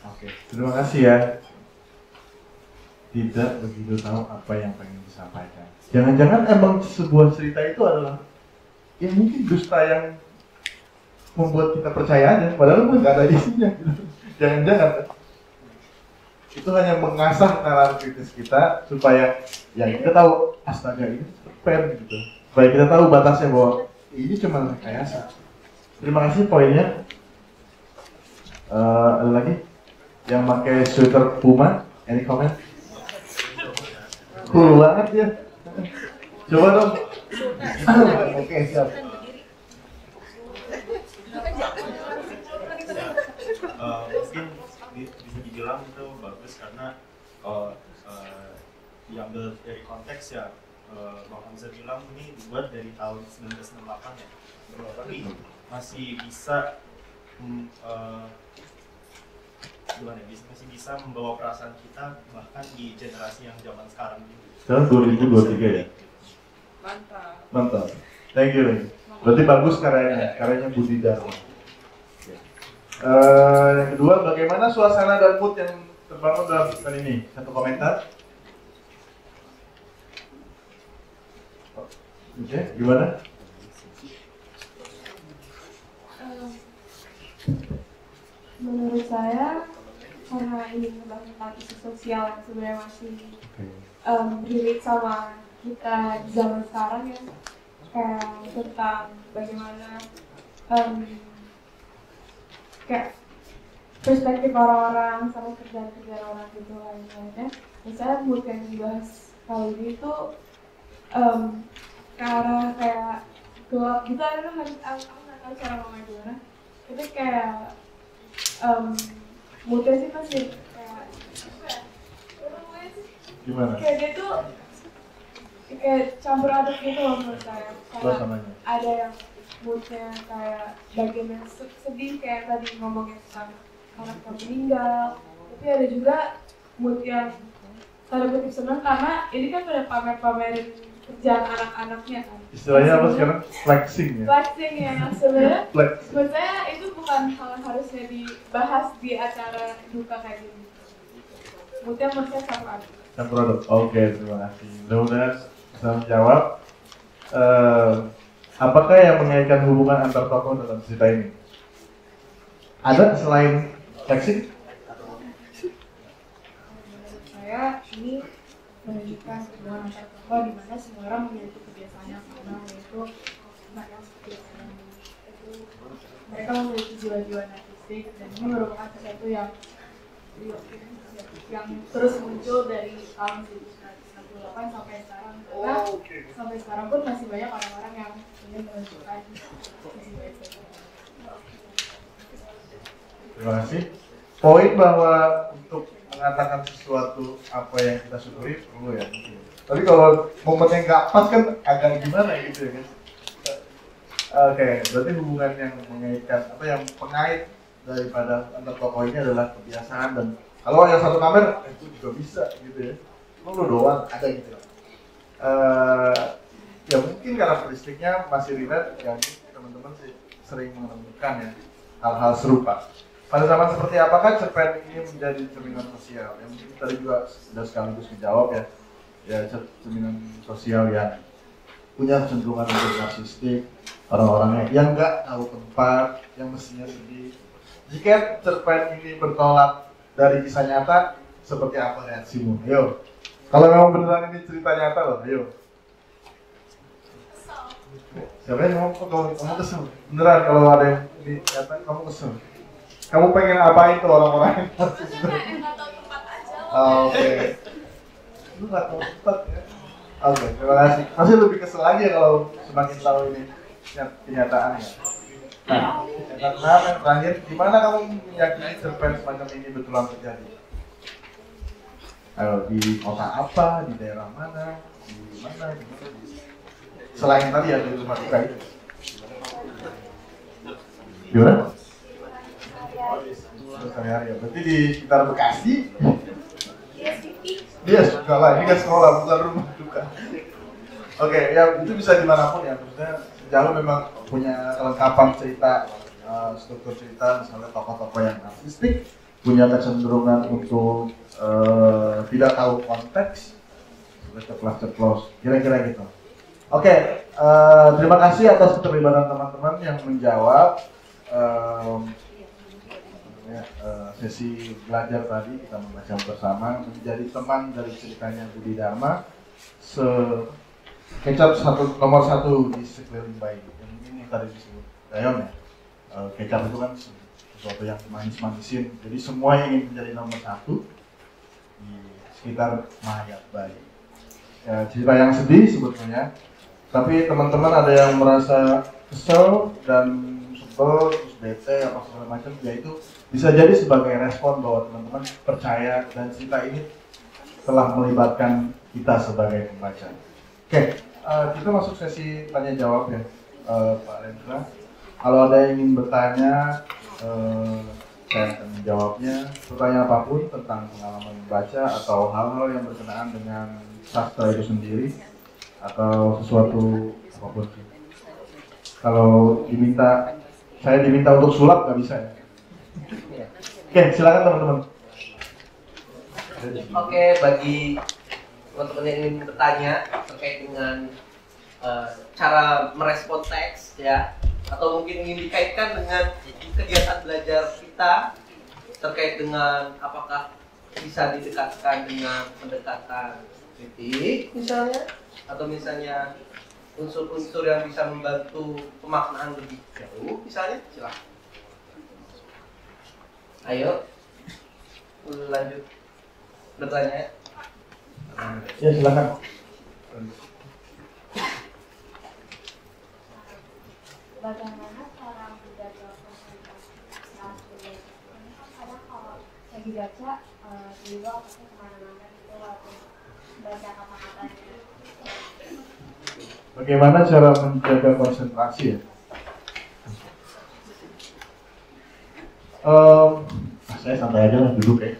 Speaker 2: Oke, terima kasih ya. Tidak begitu tahu apa yang pengen disampaikan. Jangan-jangan emang sebuah cerita itu adalah ya mungkin dusta yang membuat kita percaya aja, padahal nggak ada isinya gitu. Jangan-jangan itu hanya mengasah nalar kritis kita supaya ya kita tahu astaga ini fair gitu. Supaya kita tahu batasnya bahwa ini cuma rekayasa. Terima kasih poinnya. Ada lagi yang pakai sweater Puma? Any comment? Cool banget ya. Coba dong. Oke, siap.
Speaker 6: Mungkin bisa dibilang itu bagus karena diambil dari konteks ya. Bang Hamzah bilang ini dibuat dari tahun 1968 ya, tapi masih bisa masih bisa membawa perasaan kita bahkan di generasi yang zaman sekarang ini.
Speaker 2: Sekarang 2023 ya? Mantap. Thank you. Berarti bagus karyanya Budi Dharma. Yang kedua, bagaimana suasana dan mood yang terbangun dalam cerita ini? Satu komentar. Oke, gimana?
Speaker 3: Menurut saya, karena ini tentang isu sosial yang sebenarnya masih relate sama kita di zaman sekarang ya, kayak tentang bagaimana kayak perspektif orang-orang sama kerjaan orang gitu lainnya. Dan saya mood yang dibahas kali ini tuh ke arah kayak gelap gitu. Aku nggak tahu cara ngomongnya gimana. Itu kayak moodnya sih masih kayak apa ya? Ngomongnya sih
Speaker 2: Gimana?
Speaker 3: kayak dia tuh kayak campur aduk gitu loh menurut saya.
Speaker 2: Suasananya.
Speaker 3: Ada yang moodnya kayak bagian yang sedih kayak tadi ngomongin tentang anak yang meninggal, tapi ada juga mood yang tanda kutip senang karena ini kan pada pamer-pamerin kerjaan anak-anaknya kan.
Speaker 2: Istilahnya apa sekarang? Flexing ya?
Speaker 3: Flexing ya, sebenarnya
Speaker 2: Flex.
Speaker 3: menurut saya itu bukan hal yang harusnya dibahas di acara duka kayak gini. Moodnya menurut saya sama aja.
Speaker 2: Dan produk. Oke, terima kasih. Mudah-mudahan bisa menjawab. Apakah yang mengaitkan hubungan antar tokoh dalam cerita ini? Ada selain flexing?
Speaker 3: Menurut saya ini menunjukkan hubungan antar tokoh di mana semua orang memiliki kebiasaan yang sama, yaitu mereka seperti itu mereka memiliki jiwa-jiwa narkistik, dan ini merupakan sesuatu yang terus muncul dari tahun 1998 sampai sekarang, karena sampai sekarang pun masih banyak orang-orang yang ingin menunjukkan sisi baik.
Speaker 2: Terima kasih. Poin bahwa untuk mengatakan sesuatu apa yang kita syukuri perlu ya. Tapi kalau momennya nggak pas kan agak gimana gitu ya kan. Oke, berarti hubungan yang mengaitkan apa yang pengait daripada antar tokoh ini adalah kebiasaan, dan kalau yang satu kamar itu juga bisa gitu ya. Cuma lu doang ada gitu. Ya mungkin karakteristiknya masih relate ya, teman-teman sih sering menemukan ya hal-hal serupa. Pada zaman seperti apakah cerpen ini menjadi cerminan sosial? Yang mungkin tadi juga sudah sekaligus dijawab ya. Ya, cerminan sosial yang punya kecenderungan untuk narsistik, orang-orangnya yang nggak tahu tempat, yang mestinya sedih. Jika cerpen ini bertolak dari kisah nyata, seperti apa reaksimu? Ayo, kalau memang beneran ini cerita nyata loh, ayo. Siapa yang ngomong kok kamu kesel? Beneran kalau ada yang ini nyata, kamu kesel? Kamu pengen apain tuh orang-orang?
Speaker 3: Maksudnya kayak nggak tahu tempat aja loh.
Speaker 2: Oke. Lu nggak tahu tempat ya? Oke, terima kasih. Masih lebih kesel aja kalau semakin tahu ini kenyataannya. Nah, yang terakhir, gimana kamu meyakini cerpen semacam ini betulan terjadi? Ayo, di kota apa, di daerah mana, di mana? Selain tadi ya, di rumah duka itu. Gimana? Sehari-hari ya. Berarti di sekitar Bekasi? Iya, juga lah. Ini kan sekolah, bukan rumah duka. Oke, ya itu bisa dimanapun ya. Maksudnya sejauh memang punya kelengkapan cerita, struktur cerita, misalnya tokoh-tokoh yang narsistik, punya kecenderungan untuk tidak tahu konteks, ceplas-ceplos, kira-kira gitu. Oke, terima kasih atas keterlibatan teman-teman yang menjawab sesi belajar tadi. Kita membaca bersama, menjadi teman dari ceritanya Budi Dharma, kecap nomor satu di sekeliling bayi. Yang ini tadi disebut Dayon ya. Kecap itu kan sesuatu yang manis-manisin, jadi semua yang ingin menjadi nomor satu di sekitar mayat bayi. Ya, cerita yang sedih sebetulnya, tapi teman-teman ada yang merasa kesel dan sebel, terus bete apa segala macam, yaitu bisa jadi sebagai respon bahwa teman-teman percaya dan cerita ini telah melibatkan kita sebagai pembaca. Oke, kita masuk sesi tanya jawab ya, Pak Rendra. Kalau ada yang ingin bertanya, saya akan menjawabnya. Pertanyaan apapun tentang pengalaman membaca atau hal-hal yang berkenaan dengan sastra itu sendiri atau sesuatu apapun. Kalau saya diminta untuk sulap nggak bisa ya. Oke, silakan teman-teman.
Speaker 1: Oke, bagi teman-teman yang ingin bertanya terkait dengan cara merespon teks ya, atau mungkin ingin dikaitkan dengan kegiatan belajar kita terkait dengan apakah bisa didekatkan dengan pendekatan kritik misalnya, atau misalnya unsur-unsur yang bisa membantu pemaknaan lebih jauh misalnya, silahkan. Ayo lanjut bertanya.
Speaker 2: Ya silakan.
Speaker 7: baca sehingga otaknya kemana-mana gitu walaupun baca kata-katanya.
Speaker 2: Bagaimana cara menjaga konsentrasi ya? Saya santai aja lah, duduk ya.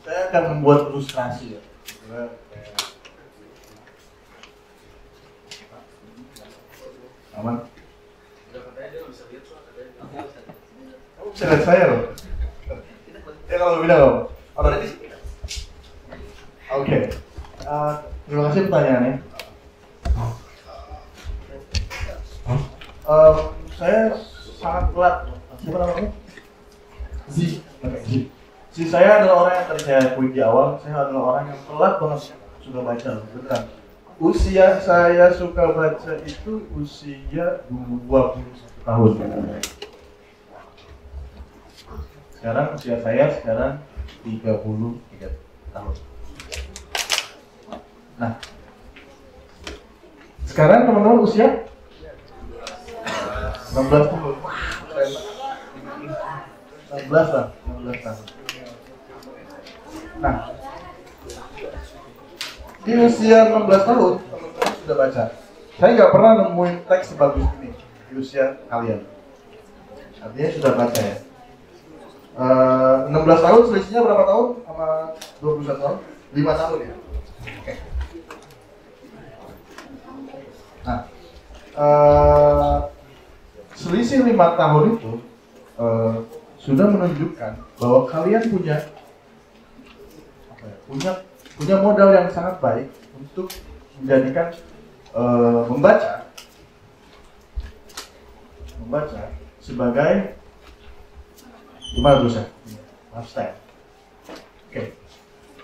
Speaker 2: Saya akan membuat ilustrasi ya. Aman? Kamu bisa lihat saya loh. Ya kalau bilang loh. Oke. Terima kasih pertanyaannya. Saya sangat telat. Siapa namanya? Si. Oke, Si. Si saya adalah orang yang tadi saya akui di awal. Saya adalah orang yang telat banget suka baca, beneran. Usia saya suka baca itu usia 21 tahun. Sekarang usia saya sekarang 33 tahun. Nah, sekarang teman-teman usia 16 tahun. 16 lah, 16 tahun. Nah, di usia 16 tahun, teman-teman sudah baca. Saya nggak pernah nemuin teks sebagus ini di usia kalian. Artinya sudah baca ya. 16 tahun selisihnya berapa tahun sama 21 tahun? 5 tahun ya. Oke. Nah, selisih 5 tahun itu sudah menunjukkan bahwa kalian punya modal yang sangat baik untuk menjadikan membaca sebagai gimana tuh saya? Lifestyle. Oke.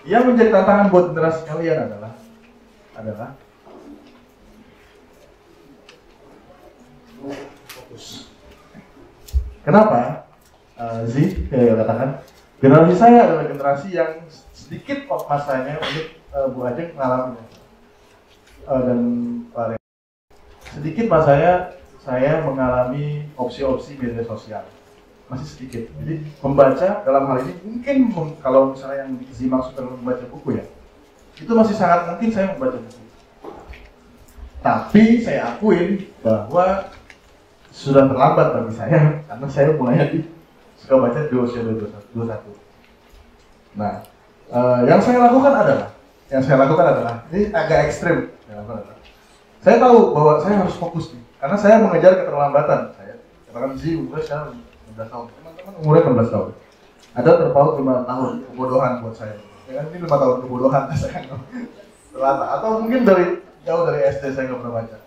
Speaker 2: Yang menjadi tantangan buat generasi kalian adalah fokus. Kenapa? Saya katakan generasi saya adalah generasi yang sedikit masanya untuk Bu Ajeng mengalaminya dan Pak Rey. Sedikit masanya saya mengalami opsi-opsi media sosial. Masih sedikit. Jadi membaca dalam hal ini mungkin kalau misalnya yang dimaksud dalam membaca buku ya, itu masih sangat mungkin saya membaca buku. Tapi saya akuin bahwa sudah terlambat bagi saya karena saya mulai suka baca di usia 21. Nah, yang saya lakukan adalah ini agak ekstrim. Saya tahu bahwa saya harus fokus nih, karena saya mengejar keterlambatan. Saya katakan umurnya sekarang 16 tahun. Teman-teman umurnya 16 tahun. Ada terpaut 5 tahun kebodohan buat saya. Ya kan, ini 5 tahun kebodohan saya terlata. Atau mungkin jauh dari SD saya nggak pernah baca.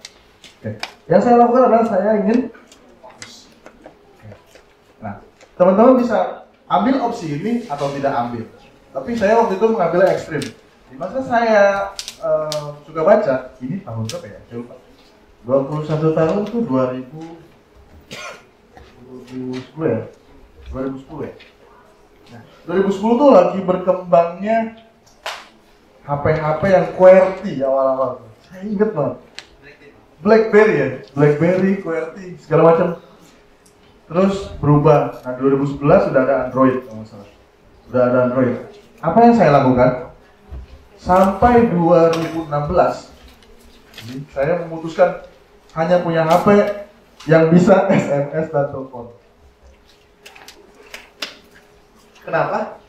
Speaker 2: Oke. Yang saya lakukan adalah saya ingin fokus. Oke. Nah, teman-teman bisa ambil opsi ini atau tidak ambil. Tapi saya waktu itu mengambilnya ekstrim. Di masa saya suka baca, ini tahun berapa ya? Saya lupa. 21 tahun itu 2010 ya? 2010 ya? Nah, 2010 tuh lagi berkembangnya HP-HP yang QWERTY awal-awal. Saya inget banget. BlackBerry ya? BlackBerry, QWERTY, segala macam. Terus berubah. Nah, 2011 sudah ada Android kalau nggak salah. Sudah ada Android. Apa yang saya lakukan? Sampai 2016, saya memutuskan hanya punya HP yang bisa SMS dan telepon. Kenapa?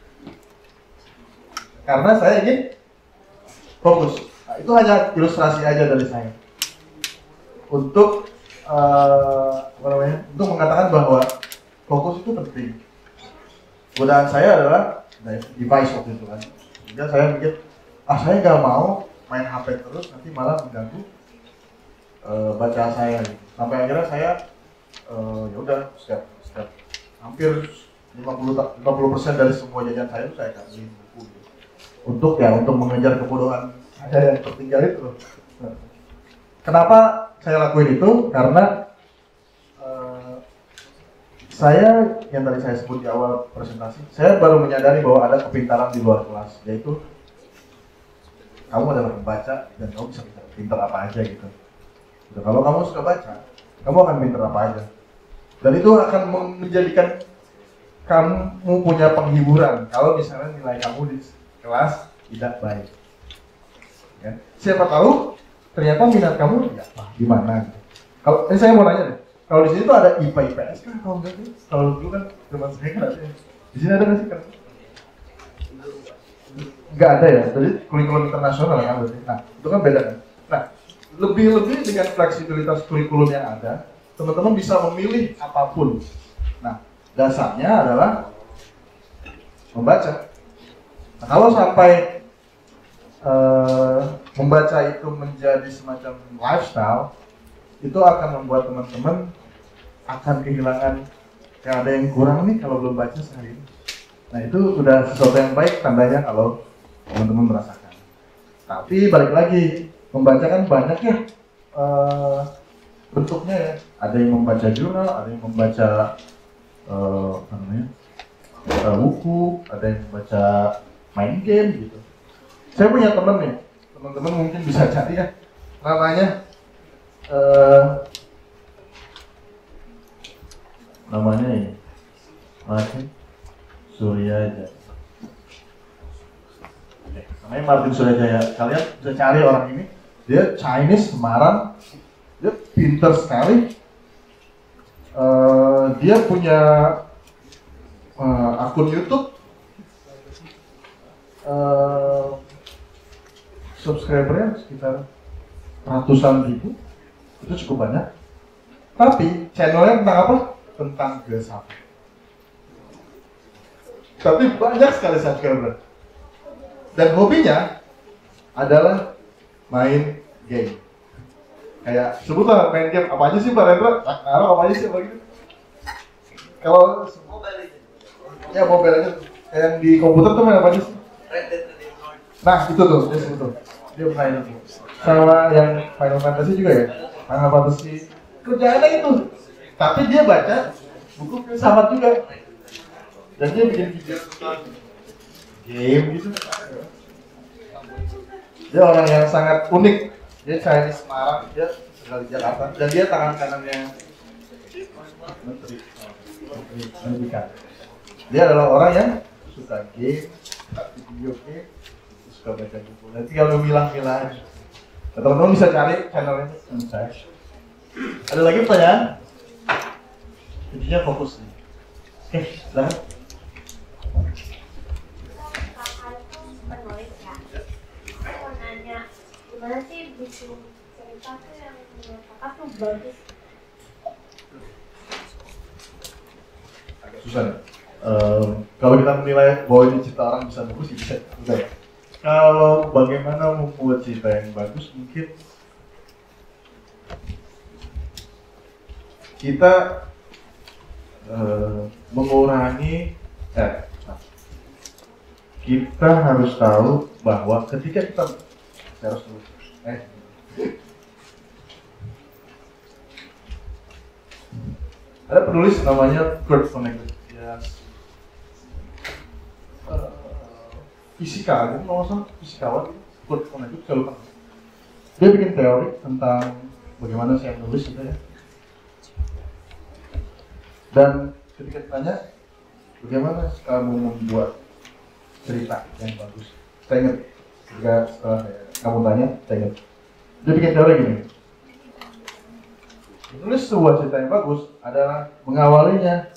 Speaker 2: Karena saya ingin fokus. Nah, itu hanya ilustrasi aja dari saya. Untuk untuk mengatakan bahwa fokus itu penting. Godaan saya adalah device waktu itu kan. Sehingga saya mikir, saya nggak mau main HP terus, nanti malah mengganggu baca saya. Sampai akhirnya saya ya udah setiap hampir 50% dari semua jajan saya itu saya kasih buku gitu. Untuk mengejar kebodohan saya yang tertinggal itu. Kenapa saya lakuin itu? Karena saya, yang tadi saya sebut di awal presentasi, saya baru menyadari bahwa ada kepintaran di luar kelas, yaitu kamu adalah pembaca dan kamu bisa pintar apa aja gitu. Kalau kamu suka baca,
Speaker 8: kamu akan pinter apa aja. Dan itu akan menjadikan kamu punya penghiburan kalau misalnya nilai kamu di kelas tidak baik. Ya. Siapa tahu ternyata minat kamu ya di mana gitu. Kalau saya mau nanya deh, kalau di sini tuh ada IPA IPS kan? Kalau enggak sih? Kalau dulu kan zaman saya kan ada. Di sini ada nggak sih kan? Nggak ada ya. Jadi kurikulum internasional kan berarti. Nah itu kan beda kan. Nah lebih dengan fleksibilitas kurikulum yang ada, teman-teman bisa memilih apapun. Nah dasarnya adalah membaca. Nah, kalau sampai membaca itu menjadi semacam lifestyle, itu akan membuat teman-teman akan kehilangan yang ada yang kurang nih kalau belum baca sehari ini. Nah itu udah sesuatu yang baik tandanya kalau teman-teman merasakan. Tapi balik lagi, membaca kan banyak ya bentuknya ya. Ada yang membaca jurnal, ada yang membaca buku, ada yang membaca main game gitu. Saya punya teman nih, teman-teman mungkin bisa cari ya, namanya ini Martin Suryajaya. Namanya Martin Suryajaya. Kalian bisa cari orang ini, dia Chinese Semarang, dia pinter sekali. Dia punya akun YouTube, subscribernya sekitar ratusan ribu, itu cukup banyak. Tapi channelnya tentang apa? Tentang filsafat. Tapi banyak sekali subscriber. Dan hobinya adalah main game. Kayak sebutlah main game apa aja sih Pak Rendra? Naruh apa aja sih begitu? Kalau mobile ya mobile aja. Yang di komputer tuh main apa aja sih? Nah itu tuh dia sebut tuh. Dia main itu. Sama yang Final Fantasy juga ya. Final Fantasy kerjaannya itu. Tapi dia baca buku filsafat juga. Dan dia bikin video tentang game gitu. Dia orang yang sangat unik. Dia Chinese Semarang, dia tinggal di Jakarta. Dan dia tangan kanannya Menteri Pendidikan. Dia adalah orang yang suka game, suka video game, suka baca buku. Nanti kalau milah-milah, teman-teman bisa cari channelnya saya. Ada lagi pertanyaan? Intinya fokus nih. Oke, silahkan.
Speaker 7: Kakak itu penulis ya. Saya mau nanya, gimana sih bikin cerita tuh yang menurut kakak tuh bagus?
Speaker 8: Agak susah ya. Kalau kita menilai bahwa ini cerita orang bisa bagus, bisa enggak ya? Kalau bagaimana membuat cerita yang bagus, mungkin kita mengurangi kita harus tahu bahwa ketika kita saya harus ada penulis namanya Kurt Vonnegut, ya fisika, gitu nggak usah fisikawan Kurt Vonnegut, saya lupa. Dia bikin teori tentang bagaimana saya menulis gitu ya. Dan ketika ditanya bagaimana kamu membuat cerita yang bagus, saya ingat ketika setelah kamu tanya, saya ingat dia bikin teori gini. Menulis sebuah cerita yang bagus adalah mengawalinya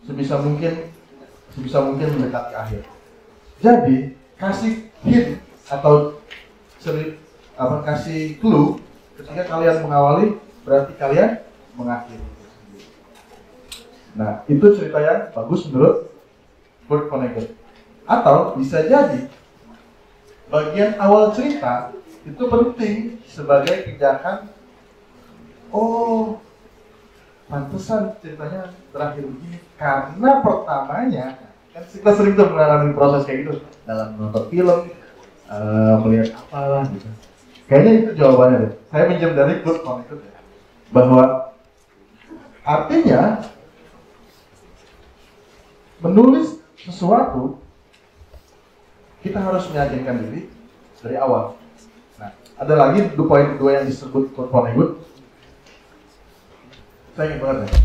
Speaker 8: sebisa mungkin mendekati akhir. Jadi kasih hint atau kasih clue ketika kalian mengawali berarti kalian mengakhiri. Nah, itu cerita yang bagus menurut Kurt Vonnegut. Atau bisa jadi bagian awal cerita itu penting sebagai pijakan. Oh, pantesan ceritanya berakhir begini karena pertamanya kan kita sering tuh mengalami proses kayak gitu dalam nonton film, melihat apalah gitu. Kayaknya itu jawabannya deh. Saya minjem dari Kurt Vonnegut ya, bahwa artinya menulis sesuatu kita harus meyakinkan diri dari awal. Nah, ada lagi poin kedua yang disebut Kurt Vonnegut. Saya ingat banget ya.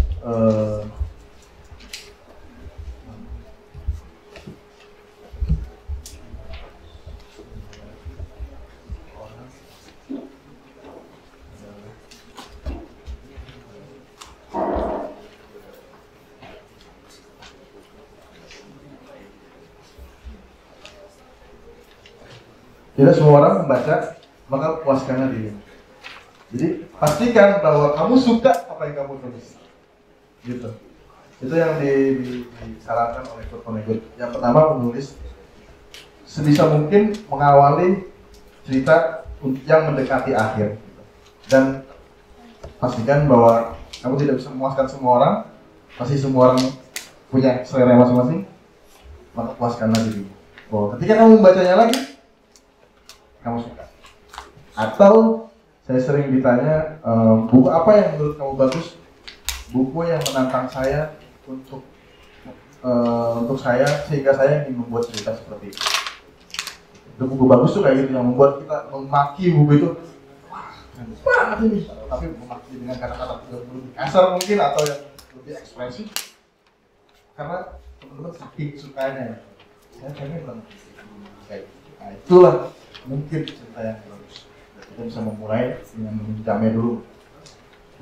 Speaker 8: Tidak semua orang membaca, maka puaskanlah dirimu. Jadi pastikan bahwa kamu suka apa yang kamu tulis. Gitu. Itu yang disarankan oleh Kurt Vonnegut. Yang pertama, menulis sebisa mungkin mengawali cerita yang mendekati akhir. Dan pastikan bahwa kamu tidak bisa memuaskan semua orang. Pasti semua orang punya selera masing-masing. Maka puaskanlah dirimu. Bahwa ketika kamu membacanya lagi, kamu suka. Atau saya sering ditanya, buku apa yang menurut kamu bagus? Buku yang menantang saya untuk saya sehingga saya ingin membuat cerita seperti itu. Itu buku bagus tuh kayak gitu yang membuat kita memaki buku itu. Wah, keren banget ini. Tapi memaki dengan kata-kata lebih kasar mungkin atau yang lebih ekspresif. Karena teman-teman saking sukanya ya. Saya pengen banget kayak gitu. Nah, itulah mungkin cerita yang bagus. Kita bisa memulai dengan meminjamnya dulu.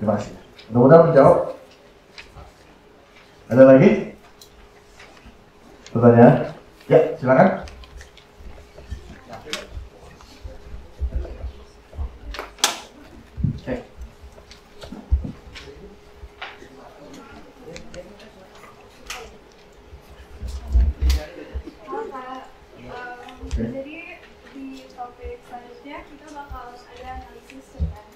Speaker 8: Terima kasih. Mudah-mudahan menjawab. Ada lagi pertanyaan? Ya, silakan. Oke.
Speaker 3: Jadi di topik selanjutnya kita bakal ada analisis cerpen.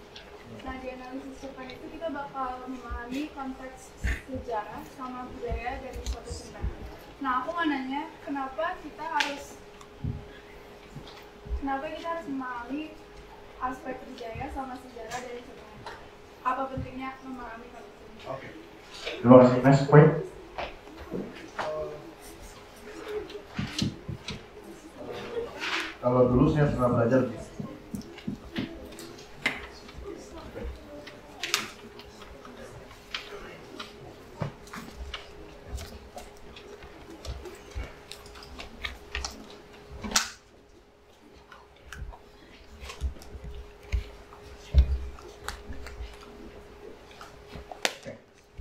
Speaker 3: Nah di analisis cerpen itu kita bakal memahami konteks sejarah sama budaya dari suatu cerpen. Nah aku mau nanya kenapa kita harus memahami aspek budaya sama sejarah dari cerpen? Apa pentingnya memahami konteks ini?
Speaker 8: Oke. Terima kasih. Next point. Kalau dulu saya pernah belajar di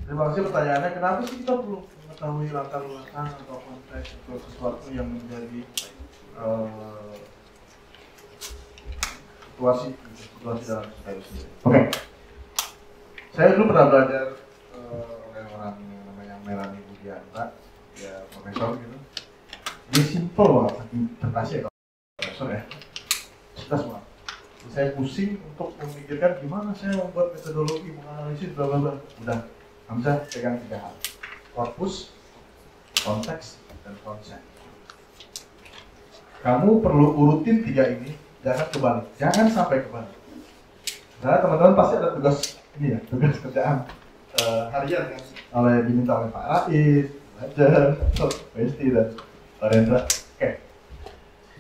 Speaker 8: Terima kasih pertanyaannya. Kenapa sih kita perlu mengetahui latar belakang atau konteks atau sesuatu yang menjadi situasi dalam cerita itu sendiri? Oke. Saya dulu pernah belajar oleh orang yang namanya Melanie Budianta, ya profesor gitu. Dia simple banget, saking cerdas ya profesor ya. Cerdas banget. Saya pusing untuk memikirkan gimana saya membuat metodologi menganalisis bla bla bla. Udah. Hamzah pegang 3 hal: korpus, konteks, dan konsep. Kamu perlu urutin 3 ini, jangan kebalik, jangan sampai kebalik. Karena teman-teman pasti ada tugas ini ya, tugas kerjaan harian kan, diminta oleh Pak Rais, Belajar, Pesti dan Pak Rendra. Oke,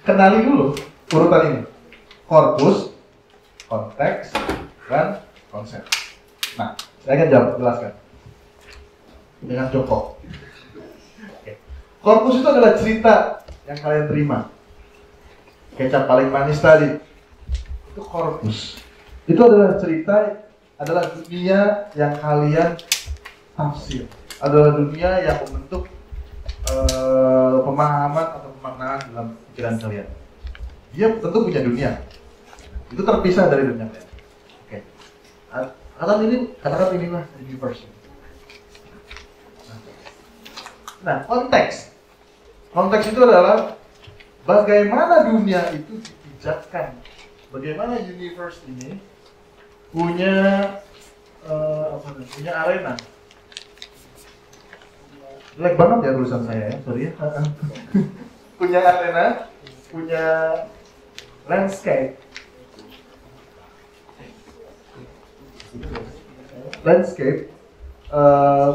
Speaker 8: kenali dulu urutan ini: korpus, konteks, dan konsep. Nah, saya akan jelaskan dengan Joko. Korpus itu adalah cerita yang kalian terima. Kecap paling manis tadi itu korpus. Itu adalah cerita, adalah dunia yang kalian tafsir, adalah dunia yang membentuk pemahaman atau pemaknaan dalam pikiran kalian. Dia tentu punya dunia. Itu terpisah dari dunia kalian. Oke. Katakan inilah universe. Nah, konteks itu adalah bagaimana dunia itu dipijakkan, bagaimana universe ini punya punya arena. Jelek banget ya tulisan saya ya, sorry ya. Punya arena, punya landscape,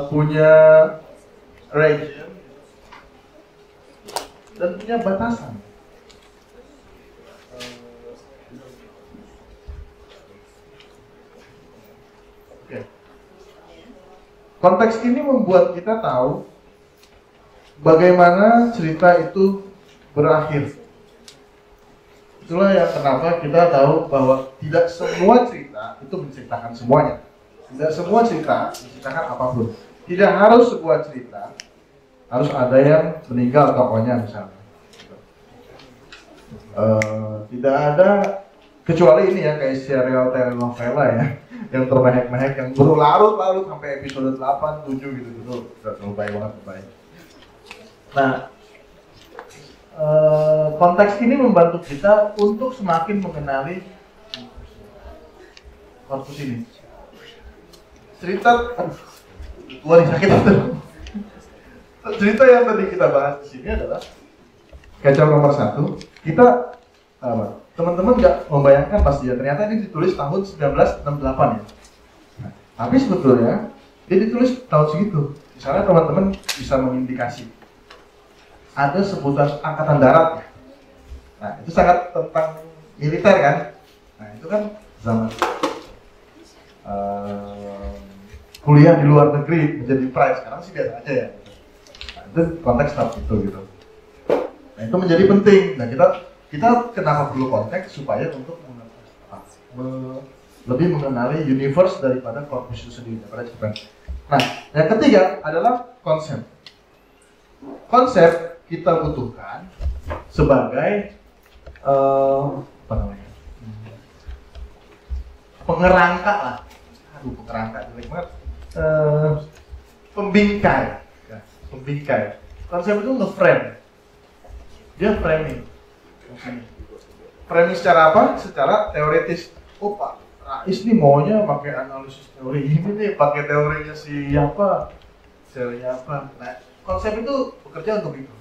Speaker 8: punya region, dan punya batasan. Oke. Konteks ini membuat kita tahu bagaimana cerita itu berakhir. Itulah yang kenapa kita tahu bahwa tidak semua cerita itu menceritakan semuanya. Tidak semua cerita menceritakan apapun. Tidak harus sebuah cerita harus ada yang meninggal tokohnya misalnya. Tidak ada kecuali ini ya, kayak serial telenovela ya, yang termehek-mehek yang berlarut-larut sampai episode 8, 7 gitu-gitu. Udah terlalu baik banget, baik. Nah, konteks ini membantu kita untuk semakin mengenali korpus ini. Cerita, gua nih sakit. Cerita yang tadi kita bahas di sini adalah kecap nomor 1. Kita teman-teman nggak membayangkan pasti ya, ternyata ini ditulis tahun 1968 ya. Nah, tapi sebetulnya dia ditulis tahun segitu. Misalnya teman-teman bisa mengindikasi ada sebutan angkatan darat ya. Nah, itu sangat tentang militer kan. Nah, itu kan zaman kuliah di luar negeri menjadi pride, sekarang sih biasa aja ya. Nah, itu konteks tahap itu gitu. Nah, itu menjadi penting. Nah, kita kenapa perlu konteks supaya untuk lebih mengenali universe daripada korpus itu sendiri, daripada cerita. Nah, yang ketiga adalah konsep. Konsep kita butuhkan sebagai apa namanya? Pengerangka lah. Aduh, pengerangka jelek banget. Pembingkai. Ya, pembingkai. Konsep itu nge-frame. Dia framing. Framing secara apa? Secara teoritis. Oh, Pak Rais nih maunya pakai analisis teori ini nih, pakai teorinya siapa? Teorinya apa? Nah, konsep itu bekerja untuk itu.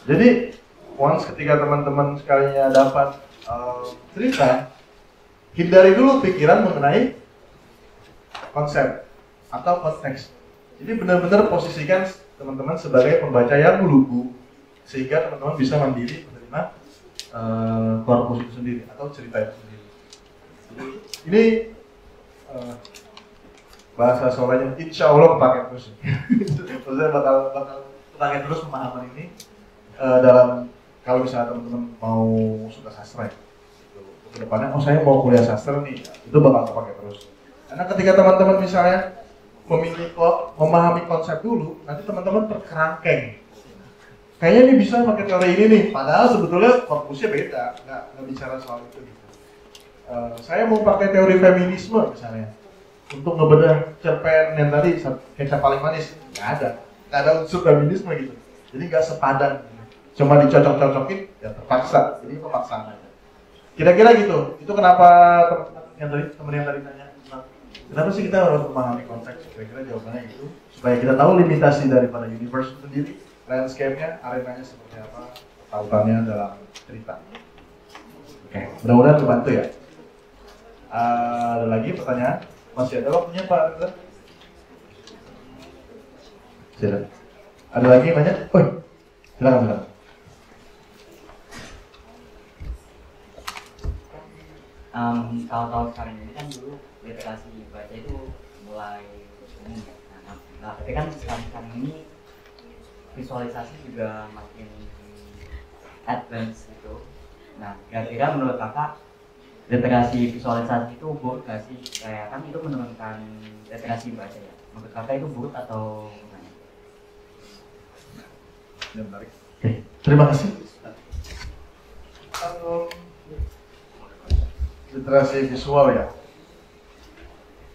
Speaker 8: Jadi, once ketika teman-teman sekalinya dapat cerita, hindari dulu pikiran mengenai konsep atau konteks. Jadi benar-benar posisikan teman-teman sebagai pembaca yang lugu, sehingga teman-teman bisa mandiri menerima korpus itu sendiri atau cerita itu sendiri. Ini bahasa Solonya insya Allah pakai terus. Maksudnya bakal pakai terus pemahaman ini dalam kalau misalnya teman-teman mau suka sastra ya. Kedepannya, oh saya mau kuliah sastra nih, itu bakal pakai terus. Karena ketika teman-teman misalnya memahami konsep dulu, nanti teman-teman terkerangkeng. Kayaknya ini bisa pakai teori ini nih, padahal sebetulnya korpusnya beda, nggak bicara soal itu. Gitu. Saya mau pakai teori feminisme misalnya, untuk ngebedah cerpen yang tadi kecap paling manis, nggak ada unsur feminisme gitu. Jadi nggak sepadan, cuma dicocok-cocokin, ya terpaksa. Jadi pemaksaan aja. Kira-kira gitu. Itu kenapa teman yang tadi tanya, kenapa sih kita harus memahami konteks? Kira-kira jawabannya gitu, supaya kita tahu limitasi daripada universe itu sendiri. Landscape-nya, arenanya seperti apa, tautannya dalam cerita. Oke, mudah-mudahan terbantu ya. Ada lagi pertanyaan? Masih ada waktunya Pak Rendra? Silakan. Ada lagi banyak? Oh, silakan.
Speaker 9: Kalau tahun sekarang ini kan dulu literasi baca itu mulai umum ya. Nah, tapi kan sekarang ini visualisasi juga makin advance gitu. Nah, kira-kira menurut kakak literasi visualisasi itu buruk gak sih? Kayak kan itu menurunkan literasi baca ya. Menurut kakak itu buruk atau gimana?
Speaker 8: Ya, menarik. Oke, terima kasih. Literasi visual ya.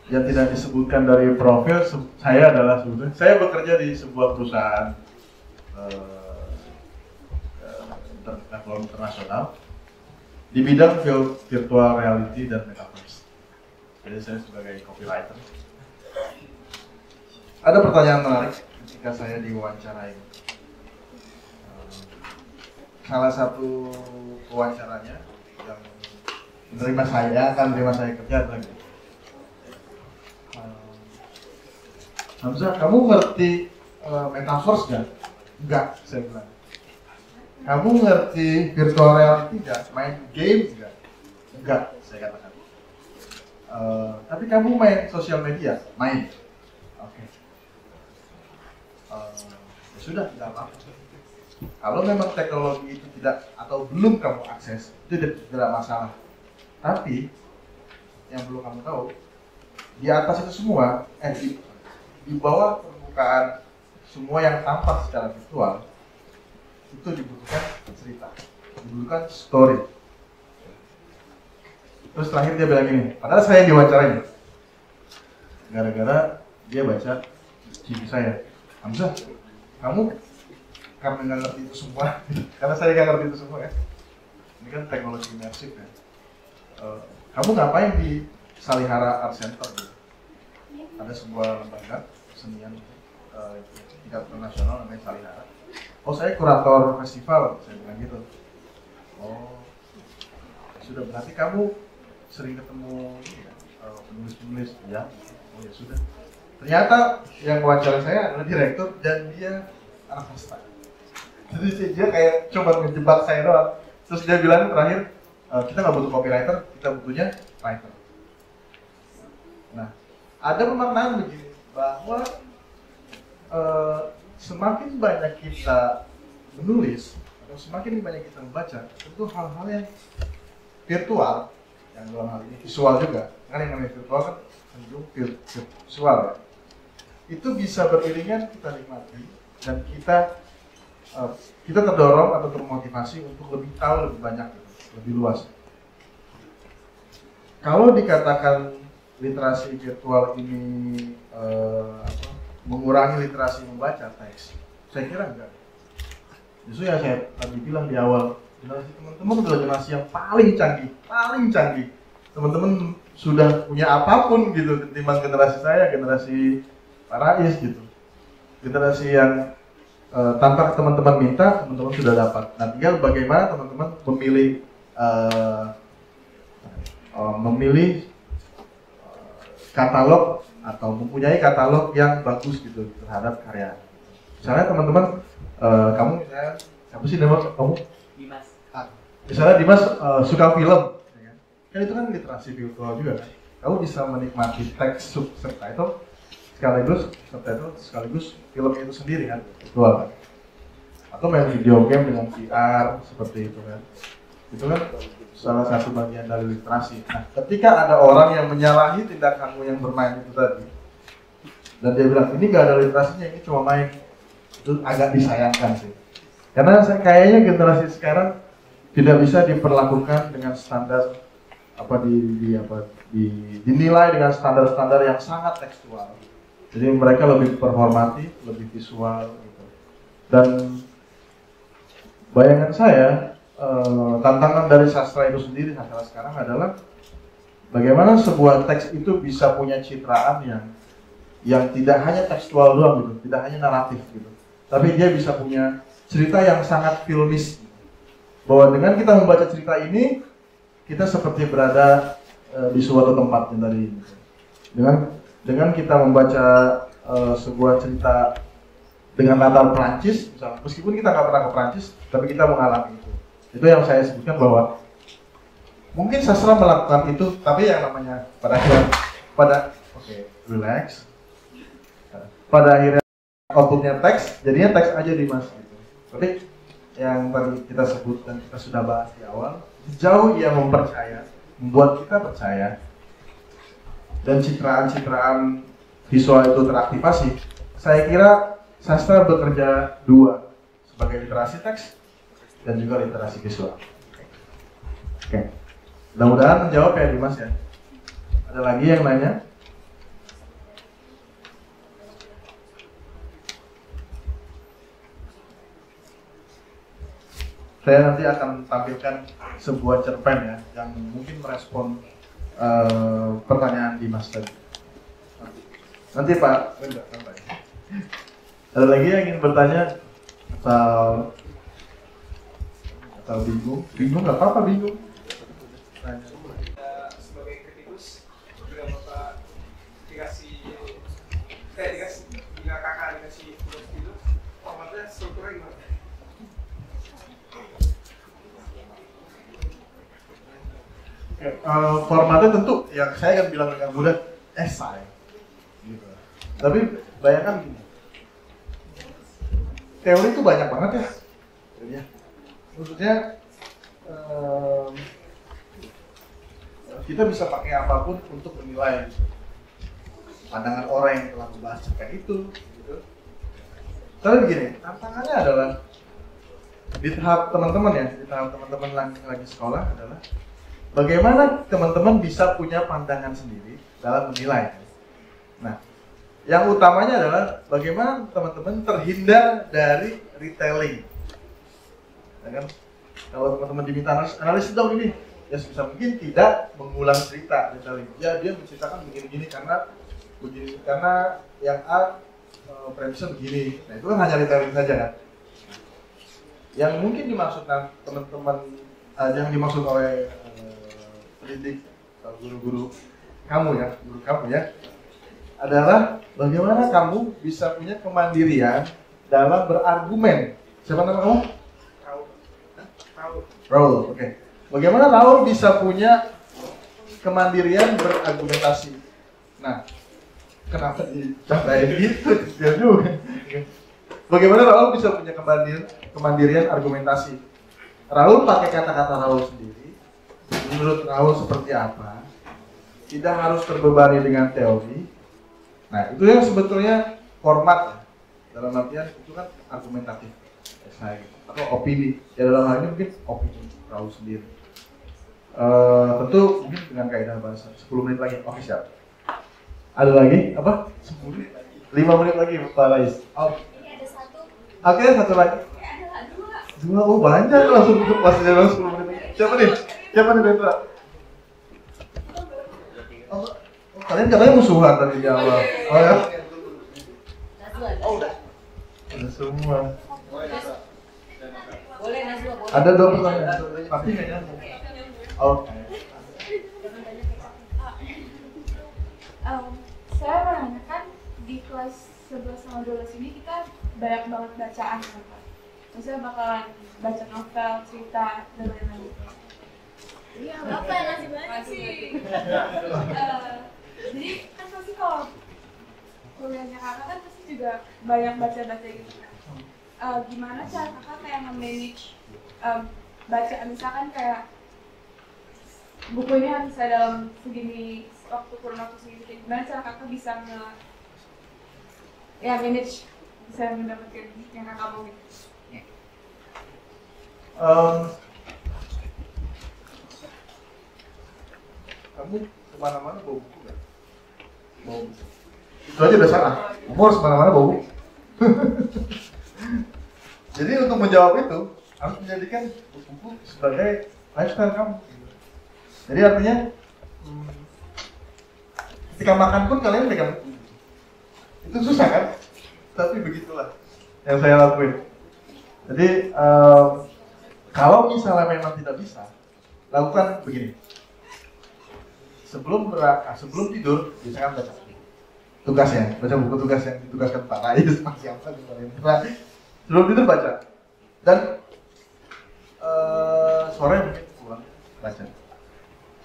Speaker 8: Yang tidak disebutkan dari profil saya adalah sebetulnya saya bekerja di sebuah perusahaan level internasional di bidang virtual reality dan metaverse. Jadi saya sebagai copywriter. Ada pertanyaan menarik ketika saya diwawancarai. Salah satu wawancaranya yang menerima saya kerja lagi. Hamzah, kamu ngerti metaverse nggak? Enggak, saya bilang. Kamu ngerti virtual reality nggak? Main game nggak? Enggak, saya katakan. Tapi kamu main sosial media? Main. Oke. Ya sudah, tidak apa-apa. Kalau memang teknologi itu tidak atau belum kamu akses, itu tidak masalah. Tapi yang perlu kamu tahu, di atas itu semua, di bawah permukaan semua yang tampak secara virtual, itu dibutuhkan cerita, dibutuhkan story. Terus terakhir dia bilang gini, padahal saya yang diwawancarain, gara-gara dia baca CV saya, Hamzah, kamu karena nggak ngerti itu semua, karena saya nggak ngerti itu semua ya, ini kan teknologi imersif ya, kamu ngapain di Salihara Art Center gitu? Ada sebuah lembaga kesenian tingkat internasional namanya Salihara. Oh, saya kurator festival, saya bilang gitu. Oh, sudah, berarti kamu sering ketemu penulis-penulis ya? Oh ya sudah. Ternyata yang wawancara saya adalah direktur dan dia anak sastra. Jadi dia kayak coba ngejebak saya doang. Terus dia bilang terakhir, kita nggak butuh copywriter, kita butuhnya writer. Nah, ada pemaknaan begini, bahwa semakin banyak kita menulis atau semakin banyak kita membaca, tentu hal-hal yang virtual, yang dalam hal ini visual juga, kan yang namanya virtual kan cenderung visual ya, itu bisa beriringan kita nikmati dan kita terdorong atau termotivasi untuk lebih tahu lebih banyak, lebih luas. Kalau dikatakan literasi virtual ini mengurangi literasi membaca teks, saya kira enggak. Justru yang saya tadi bilang di awal, generasi teman-teman adalah generasi yang paling canggih. Teman-teman sudah punya apapun gitu ketimbang generasi saya, generasi Pak Rais gitu. Generasi yang tanpa teman-teman minta, teman-teman sudah dapat. Nah, tinggal bagaimana teman-teman memilih katalog atau mempunyai katalog yang bagus gitu terhadap karya. Misalnya teman-teman, kamu misalnya siapa sih nama kamu?
Speaker 9: Dimas.
Speaker 8: Misalnya Dimas suka film, ya kan itu kan literasi virtual juga kan. Kamu bisa menikmati teks subtitle sekaligus filmnya itu sendiri kan, virtual kan. Atau main video game dengan VR seperti itu kan. Itu kan salah satu bagian dari literasi. Nah, ketika ada orang yang menyalahi tindakanmu yang bermain itu tadi, dan dia bilang ini nggak ada literasinya, ini cuma main, itu agak disayangkan sih. Karena kayaknya generasi sekarang tidak bisa diperlakukan dengan standar dinilai dengan standar-standar yang sangat tekstual. Jadi mereka lebih performatif, lebih visual gitu. Dan bayangan saya, tantangan dari sastra itu sendiri sastra sekarang adalah bagaimana sebuah teks itu bisa punya citraan yang tidak hanya tekstual doang gitu, tidak hanya naratif gitu, tapi dia bisa punya cerita yang sangat filmis. Bahwa dengan kita membaca cerita ini, kita seperti berada di suatu tempat yang tadi. Dengan kita membaca sebuah cerita dengan latar Perancis, misalnya, meskipun kita nggak pernah ke Perancis, tapi kita mengalami itu. Itu yang saya sebutkan bahwa mungkin sastra melakukan itu, tapi yang namanya relax. Pada akhirnya outputnya teks, jadinya teks aja Dimas gitu. Tapi yang tadi kita sebut dan kita sudah bahas di awal, jauh ia membuat kita percaya, dan citraan-citraan visual itu teraktivasi. Saya kira sastra bekerja dua, sebagai literasi teks dan juga literasi visual. Oke. Mudah-mudahan menjawab ya Dimas ya. Ada lagi yang nanya? Saya nanti akan tampilkan sebuah cerpen ya yang mungkin merespon pertanyaan Dimas tadi. Nanti Pak, ada lagi yang ingin bertanya atau bingung? Bingung nggak apa-apa, bingung. Tanya.
Speaker 5: Sebagai kritikus, juga Bapak dikasih jika kakak dikasih tugas itu, formatnya strukturnya gimana?
Speaker 8: Formatnya tentu yang saya akan bilang dengan mudah esai gitu. Tapi bayangkan gini, teori itu banyak banget ya. Maksudnya kita bisa pakai apapun untuk menilai pandangan orang yang telah membahas cerpen itu gitu. Tapi begini, tantangannya adalah di tahap teman-teman ya, di tahap teman-teman lagi sekolah adalah bagaimana teman-teman bisa punya pandangan sendiri dalam menilai. Nah, yang utamanya adalah bagaimana teman-teman terhindar dari retelling. Ya kan? Kalau teman-teman diminta analisis dong ini, ya sebisa mungkin tidak mengulang cerita retelling. Ya dia menceritakan begini-gini karena yang A premisnya begini. Nah itu kan hanya retelling saja kan. Yang mungkin dimaksud teman-teman, yang dimaksud oleh pendidik atau guru kamu ya, adalah bagaimana kamu bisa punya kemandirian dalam berargumen. Siapa nama kamu? Raul. Oke. Bagaimana Raul bisa punya kemandirian berargumentasi? Nah, kenapa dicatain gitu? Ya juga. Bagaimana Raul bisa punya kemandirian argumentasi? Raul pakai kata-kata Raul sendiri. Menurut Raul seperti apa? Tidak harus terbebani dengan teori. Nah, itu yang sebetulnya format ya. Dalam artian itu kan argumentatif, esai atau opini. Ya dalam hal ini mungkin opini Raul sendiri. Tentu mungkin dengan kaidah bahasa. 10 menit lagi. Oke, siap. Ada lagi? Apa? 10 menit lagi. 5 menit lagi, Pak Rais. Oh. Oke, satu lagi. Dua, oh banyak langsung pas jalan 10 menit. Siapa nih? Petra? Oh, kalian katanya musuhan tadi di awal. Oh ya?
Speaker 1: Oh udah.
Speaker 8: Ada semua.
Speaker 7: Boleh Najwa, boleh.
Speaker 8: Ada dong pertanyaan. Tapi nggak nyambung. Oke.
Speaker 10: Saya menanyakan di kelas 11 sama 12 ini kita banyak banget bacaan kan Pak? Maksudnya bakalan baca novel, cerita, dan lain-lain.
Speaker 7: Iya, Bapak yang ngasih banyak sih.
Speaker 10: Jadi kan pasti kalau kuliahnya kakak kan pasti juga banyak baca-baca gitu kan. Gimana cara kakak kayak nge-manage bacaan, misalkan kayak buku ini harus saya dalam segini waktu kurun waktu segitu, gimana cara kakak bisa manage, bisa mendapatkan yang kakak mau gitu?
Speaker 8: Kamu kemana-mana bawa buku nggak? Bawa buku. Itu aja udah salah. Kamu harus kemana-mana bawa buku. Jadi untuk menjawab itu harus menjadikan buku sebagai lifestyle kamu. Jadi artinya ketika makan pun kalian pegang buku. Itu susah kan? Tapi begitulah yang saya lakuin. Jadi kalau misalnya memang tidak bisa, lakukan begini. Sebelum tidur, biasakan baca tugasnya, baca buku tugas yang ditugaskan Pak Rais, Pak siapa sebelum tidur baca. Dan sore mungkin pulang baca.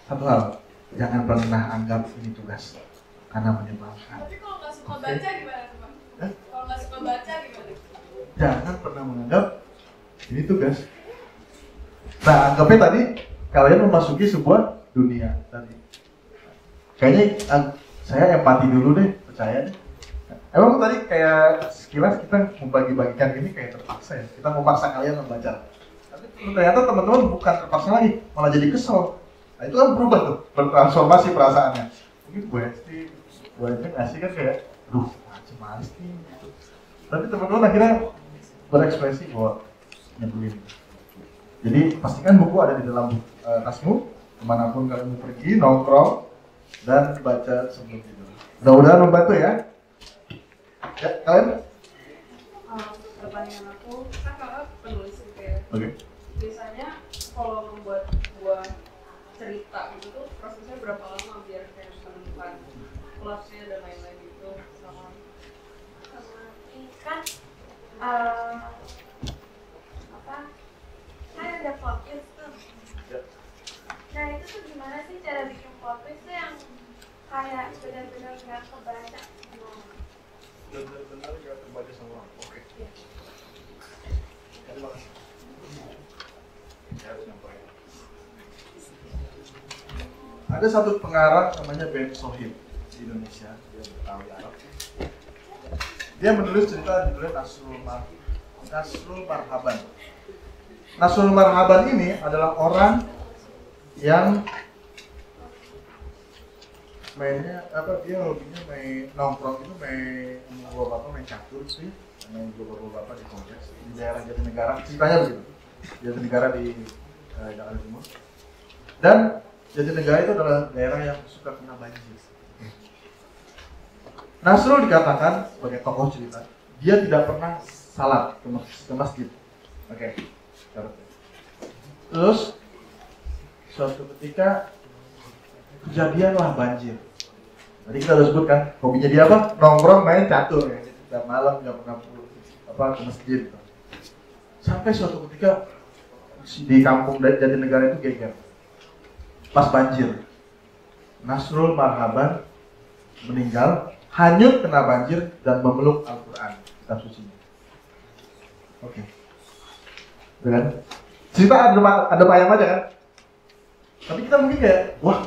Speaker 8: Satu hal, jangan pernah anggap ini tugas karena menyebalkan.
Speaker 3: Tapi kalau nggak suka baca gimana Bang? Kalau nggak suka baca gimana?
Speaker 8: Jangan pernah menganggap ini tugas. Nah, anggapnya tadi kalian memasuki sebuah dunia tadi. Kayaknya saya empati dulu deh, percaya deh. Emang tadi kayak sekilas kita membagi-bagikan ini kayak terpaksa ya. Kita memaksa kalian membaca. Tapi ternyata teman-teman bukan terpaksa lagi, malah jadi kesel. Nah itu kan berubah tuh, bertransformasi perasaannya. Mungkin gue ngasih kan kayak, duh, macam males nih gitu. Tapi teman-teman akhirnya berekspresi bahwa nyebelin. Jadi pastikan buku ada di dalam tasmu, kemanapun kalian mau pergi, nongkrong, dan baca sebelum tidur. Mudah-mudahan membantu ya. Ya, kalian?
Speaker 3: Pertanyaan aku, kan kakak penulis gitu ya.
Speaker 8: Oke.
Speaker 3: Biasanya kalau membuat sebuah cerita gitu tuh prosesnya berapa lama biar kayak menemukan plotnya dan lain-lain gitu sama
Speaker 7: Kan kan ada plot twist tuh. Nah itu tuh gimana sih bikin plot twist tuh yang kayak benar-benar nggak kebaca.
Speaker 8: Benar-benar nggak terbaca sama orang. Oke. Terima kasih. Harus nyampaikan. Ada satu pengarang namanya Ben Sohib di Indonesia, dia Betawi Arab. Dia menulis cerita judulnya Nasrul Marhaban. Nasrul Marhaban ini adalah orang yang mainnya dia hobinya main nongkrong itu main main catur sih, main bapak di kompleks di daerah Jatinegara. Ceritanya begitu. Jatinegara di Jakarta Timur. Dan Jatinegara itu adalah daerah yang suka kena banjir. Nasrul dikatakan sebagai tokoh cerita, dia tidak pernah salat ke masjid. Oke. Terus suatu ketika kejadianlah banjir. Tadi kita udah sebutkan hobinya dia apa? Nongkrong main catur ya. Setiap malam nggak pernah ke masjid. Sampai suatu ketika di kampung Jatinegara itu geger. Pas banjir, Nasrul Marhaban meninggal, hanyut kena banjir dan memeluk Al-Quran, kitab sucinya. Oke. Dengan cerita ada ayam aja kan? Tapi kita mungkin kayak, wah,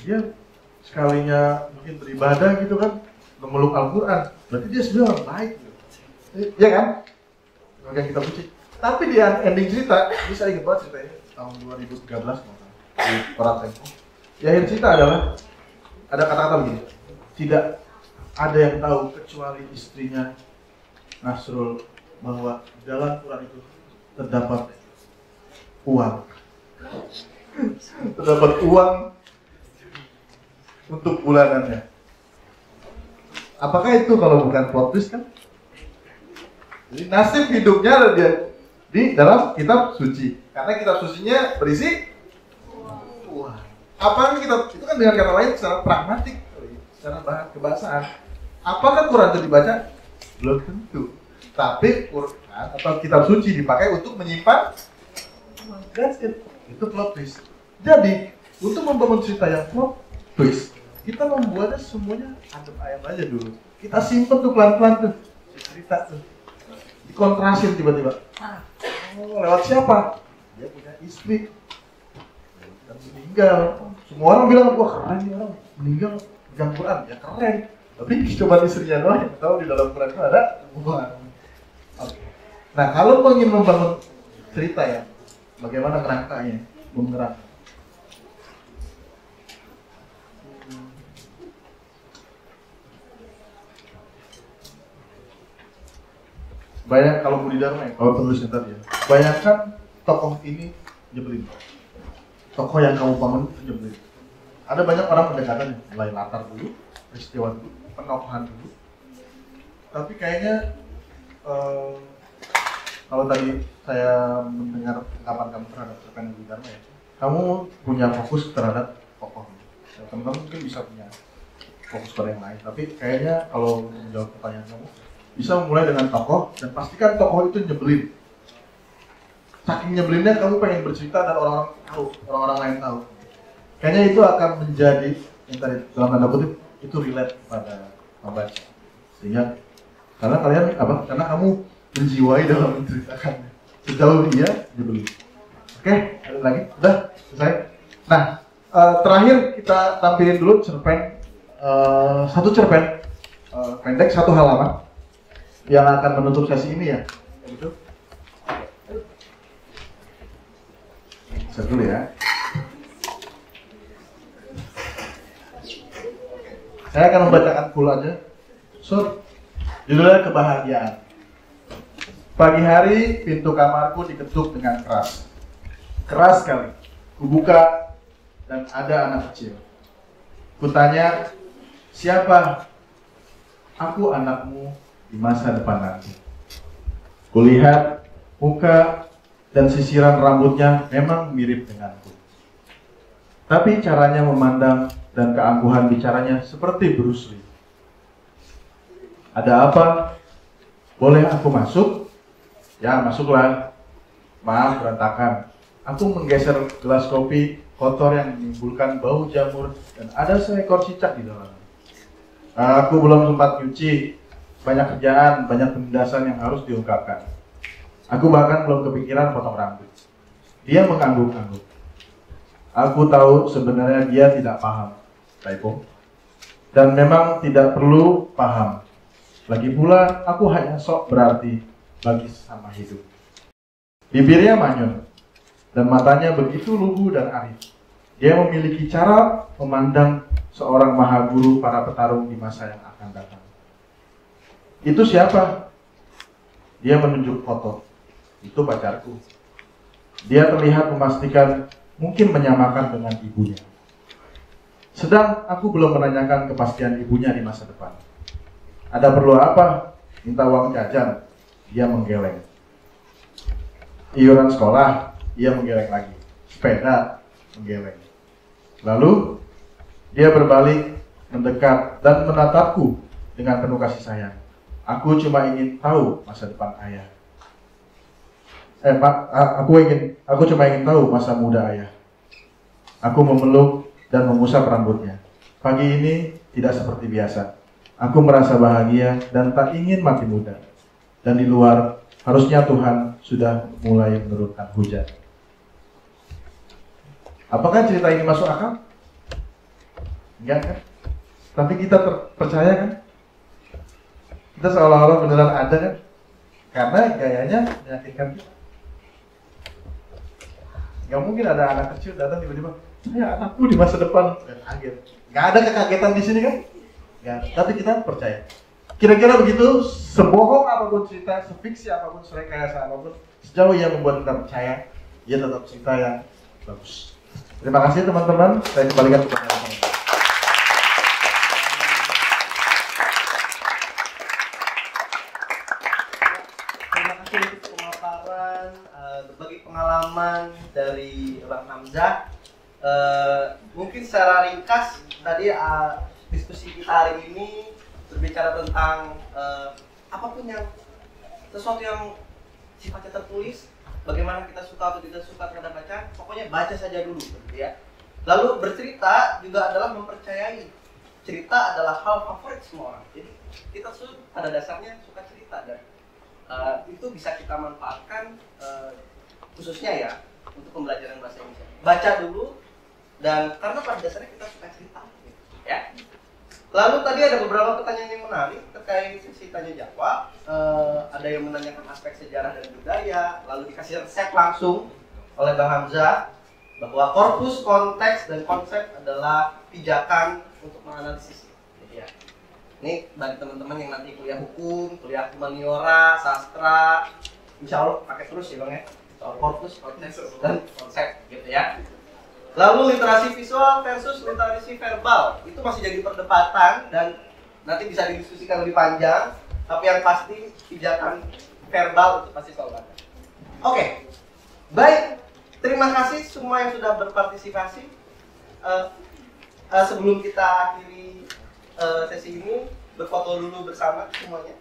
Speaker 8: dia sekalinya mungkin beribadah gitu kan, memeluk Al-Quran, berarti dia sebenarnya orang baik gitu. Iya kan? Oke, kitab suci. Tapi di ending cerita, bisa ingat banget ceritanya tahun 2013 di Koran Tempo. Di akhir cerita adalah ada kata-kata begini, tidak ada yang tahu kecuali istrinya Nasrul bahwa dalam Quran itu terdapat uang. Terdapat uang untuk bulanannya. Apakah itu kalau bukan plot twist kan? Jadi nasib hidupnya ada di dalam kitab suci. Karena kitab sucinya berisi uang. Apa kitab itu kan dengan kata lain secara pragmatik, secara kebahasaan. Apakah Quran itu dibaca? Belum tentu. Tapi Quran atau kitab suci dipakai untuk menyimpan uang. That's it. Itu plot twist. Jadi untuk membangun cerita yang plot twist, kita membuatnya semuanya adem ayam aja dulu. Kita simpen tuh pelan-pelan tuh cerita tuh. Dikontrasin tiba-tiba. Lewat siapa? Dia punya istri dan meninggal. Semua orang bilang, wah keren nih orang meninggal pegang Quran, ya keren. Tapi coba istrinya doang yang tahu di dalam Quran itu ada uang. Oke. Nah kalau ingin membangun cerita ya, bagaimana kerangkanya, mengerang. Banyak kalau Budi Dharma ya, kalau penulisnya tadi ya. Bayangkan tokoh ini nyebelin. Tokoh yang kamu bangun itu nyebelin. Ada banyak orang pendekatan mulai latar dulu, peristiwa dulu, penokohan dulu. Tapi kayaknya kalau tadi saya mendengar ungkapan kamu terhadap cerpen Budi Dharma ya, kamu punya fokus terhadap tokoh. Ya, teman-teman mungkin bisa punya fokus pada yang lain. Tapi kayaknya kalau menjawab pertanyaan kamu, bisa mulai dengan tokoh dan pastikan tokoh itu nyebelin. Saking nyebelinnya kamu pengen bercerita dan orang-orang tahu, orang-orang lain tahu. Kayaknya itu akan menjadi yang tadi dalam tanda kutip itu relate pada pembaca. Sehingga karena kalian karena kamu menjiwai dalam menceritakannya. Sejauh dia nyebelin. Oke, ada lagi? Udah selesai. Nah, terakhir kita tampilin dulu cerpen satu cerpen pendek 1 halaman. Yang akan menutup sesi ini ya, gitu. Bisa dulu ya. Saya akan membacakan full aja. Judulnya Kebahagiaan. Pagi hari pintu kamarku diketuk dengan keras. Keras sekali. Kubuka dan ada anak kecil. Kutanya, siapa? Aku anakmu di masa depan nanti. Kulihat muka dan sisiran rambutnya memang mirip denganku. Tapi caranya memandang dan keangkuhan bicaranya seperti Bruce Lee. Ada apa? Boleh aku masuk? Ya, masuklah. Maaf berantakan. Aku menggeser gelas kopi kotor yang menimbulkan bau jamur, dan ada seekor cicak di dalamnya. Aku belum sempat nyuci, banyak kerjaan, banyak penindasan yang harus diungkapkan. Aku bahkan belum kepikiran potong rambut. Dia mengangguk-angguk. Aku tahu sebenarnya dia tidak paham, typo. Dan memang tidak perlu paham. Lagi pula, aku hanya sok berarti bagi sesama hidup. Bibirnya manyun, dan matanya begitu lugu dan arif. Dia memiliki cara memandang seorang maha guru para petarung di masa yang akan datang. Itu siapa? Dia menunjuk foto. Itu pacarku. Dia terlihat memastikan, mungkin menyamakan dengan ibunya. Sedang aku belum menanyakan kepastian ibunya di masa depan. Ada perlu apa? Minta uang jajan. Dia menggeleng. Iuran sekolah, dia menggeleng lagi. Sepeda, menggeleng. Lalu, dia berbalik, mendekat, dan menatapku dengan penuh kasih sayang. Aku cuma ingin tahu masa depan ayah. Aku cuma ingin tahu masa muda ayah. Aku memeluk dan mengusap rambutnya. Pagi ini tidak seperti biasa. Aku merasa bahagia dan tak ingin mati muda. Dan di luar, harusnya Tuhan sudah mulai menurunkan hujan. Apakah cerita ini masuk akal? Enggak kan? Tapi kita percaya kan? Kita seolah-olah beneran ada kan? Karena gayanya meyakinkan kita. Gak mungkin ada anak kecil datang tiba-tiba, saya anakku di masa depan, kaget. Gak ada kekagetan di sini kan? Gak. Tapi kita percaya. Kira-kira begitu, sebohong apapun cerita, sefiksi apapun, serekayasa apapun, sejauh ia membuat kita percaya, ia tetap cerita yang bagus. Terima kasih teman-teman, saya kembalikan kepada teman-teman.
Speaker 1: Terima kasih untuk pemaparan, berbagi pengalaman dari Bang Hamzah. Mungkin secara ringkas tadi diskusi kita hari ini berbicara tentang apapun yang sesuatu yang sifatnya tertulis, bagaimana kita suka atau tidak suka terhadap bacaan, pokoknya baca saja dulu, ya. Lalu bercerita juga adalah mempercayai. Cerita adalah hal favorit semua orang. Jadi kita pada dasarnya suka cerita dan itu bisa kita manfaatkan khususnya ya untuk pembelajaran bahasa Indonesia. Baca dulu dan karena pada dasarnya kita suka cerita, gitu, ya. Lalu tadi ada beberapa pertanyaan yang menarik terkait sesi tanya jawab. Ada yang menanyakan aspek sejarah dan budaya, lalu dikasih resep langsung oleh Bang Hamzah bahwa korpus, konteks, dan konsep adalah pijakan untuk menganalisis. Jadi ya, ini bagi teman-teman yang nanti kuliah hukum, kuliah humaniora, sastra, insya Allah pakai terus ya Bang ya, soal korpus, konteks, dan konsep gitu ya. Lalu literasi visual versus literasi verbal itu masih jadi perdebatan dan nanti bisa didiskusikan lebih panjang. Tapi yang pasti pijakan verbal itu pasti selalu ada. Oke, baik. Terima kasih semua yang sudah berpartisipasi. Sebelum kita akhiri sesi ini, berfoto dulu bersama semuanya.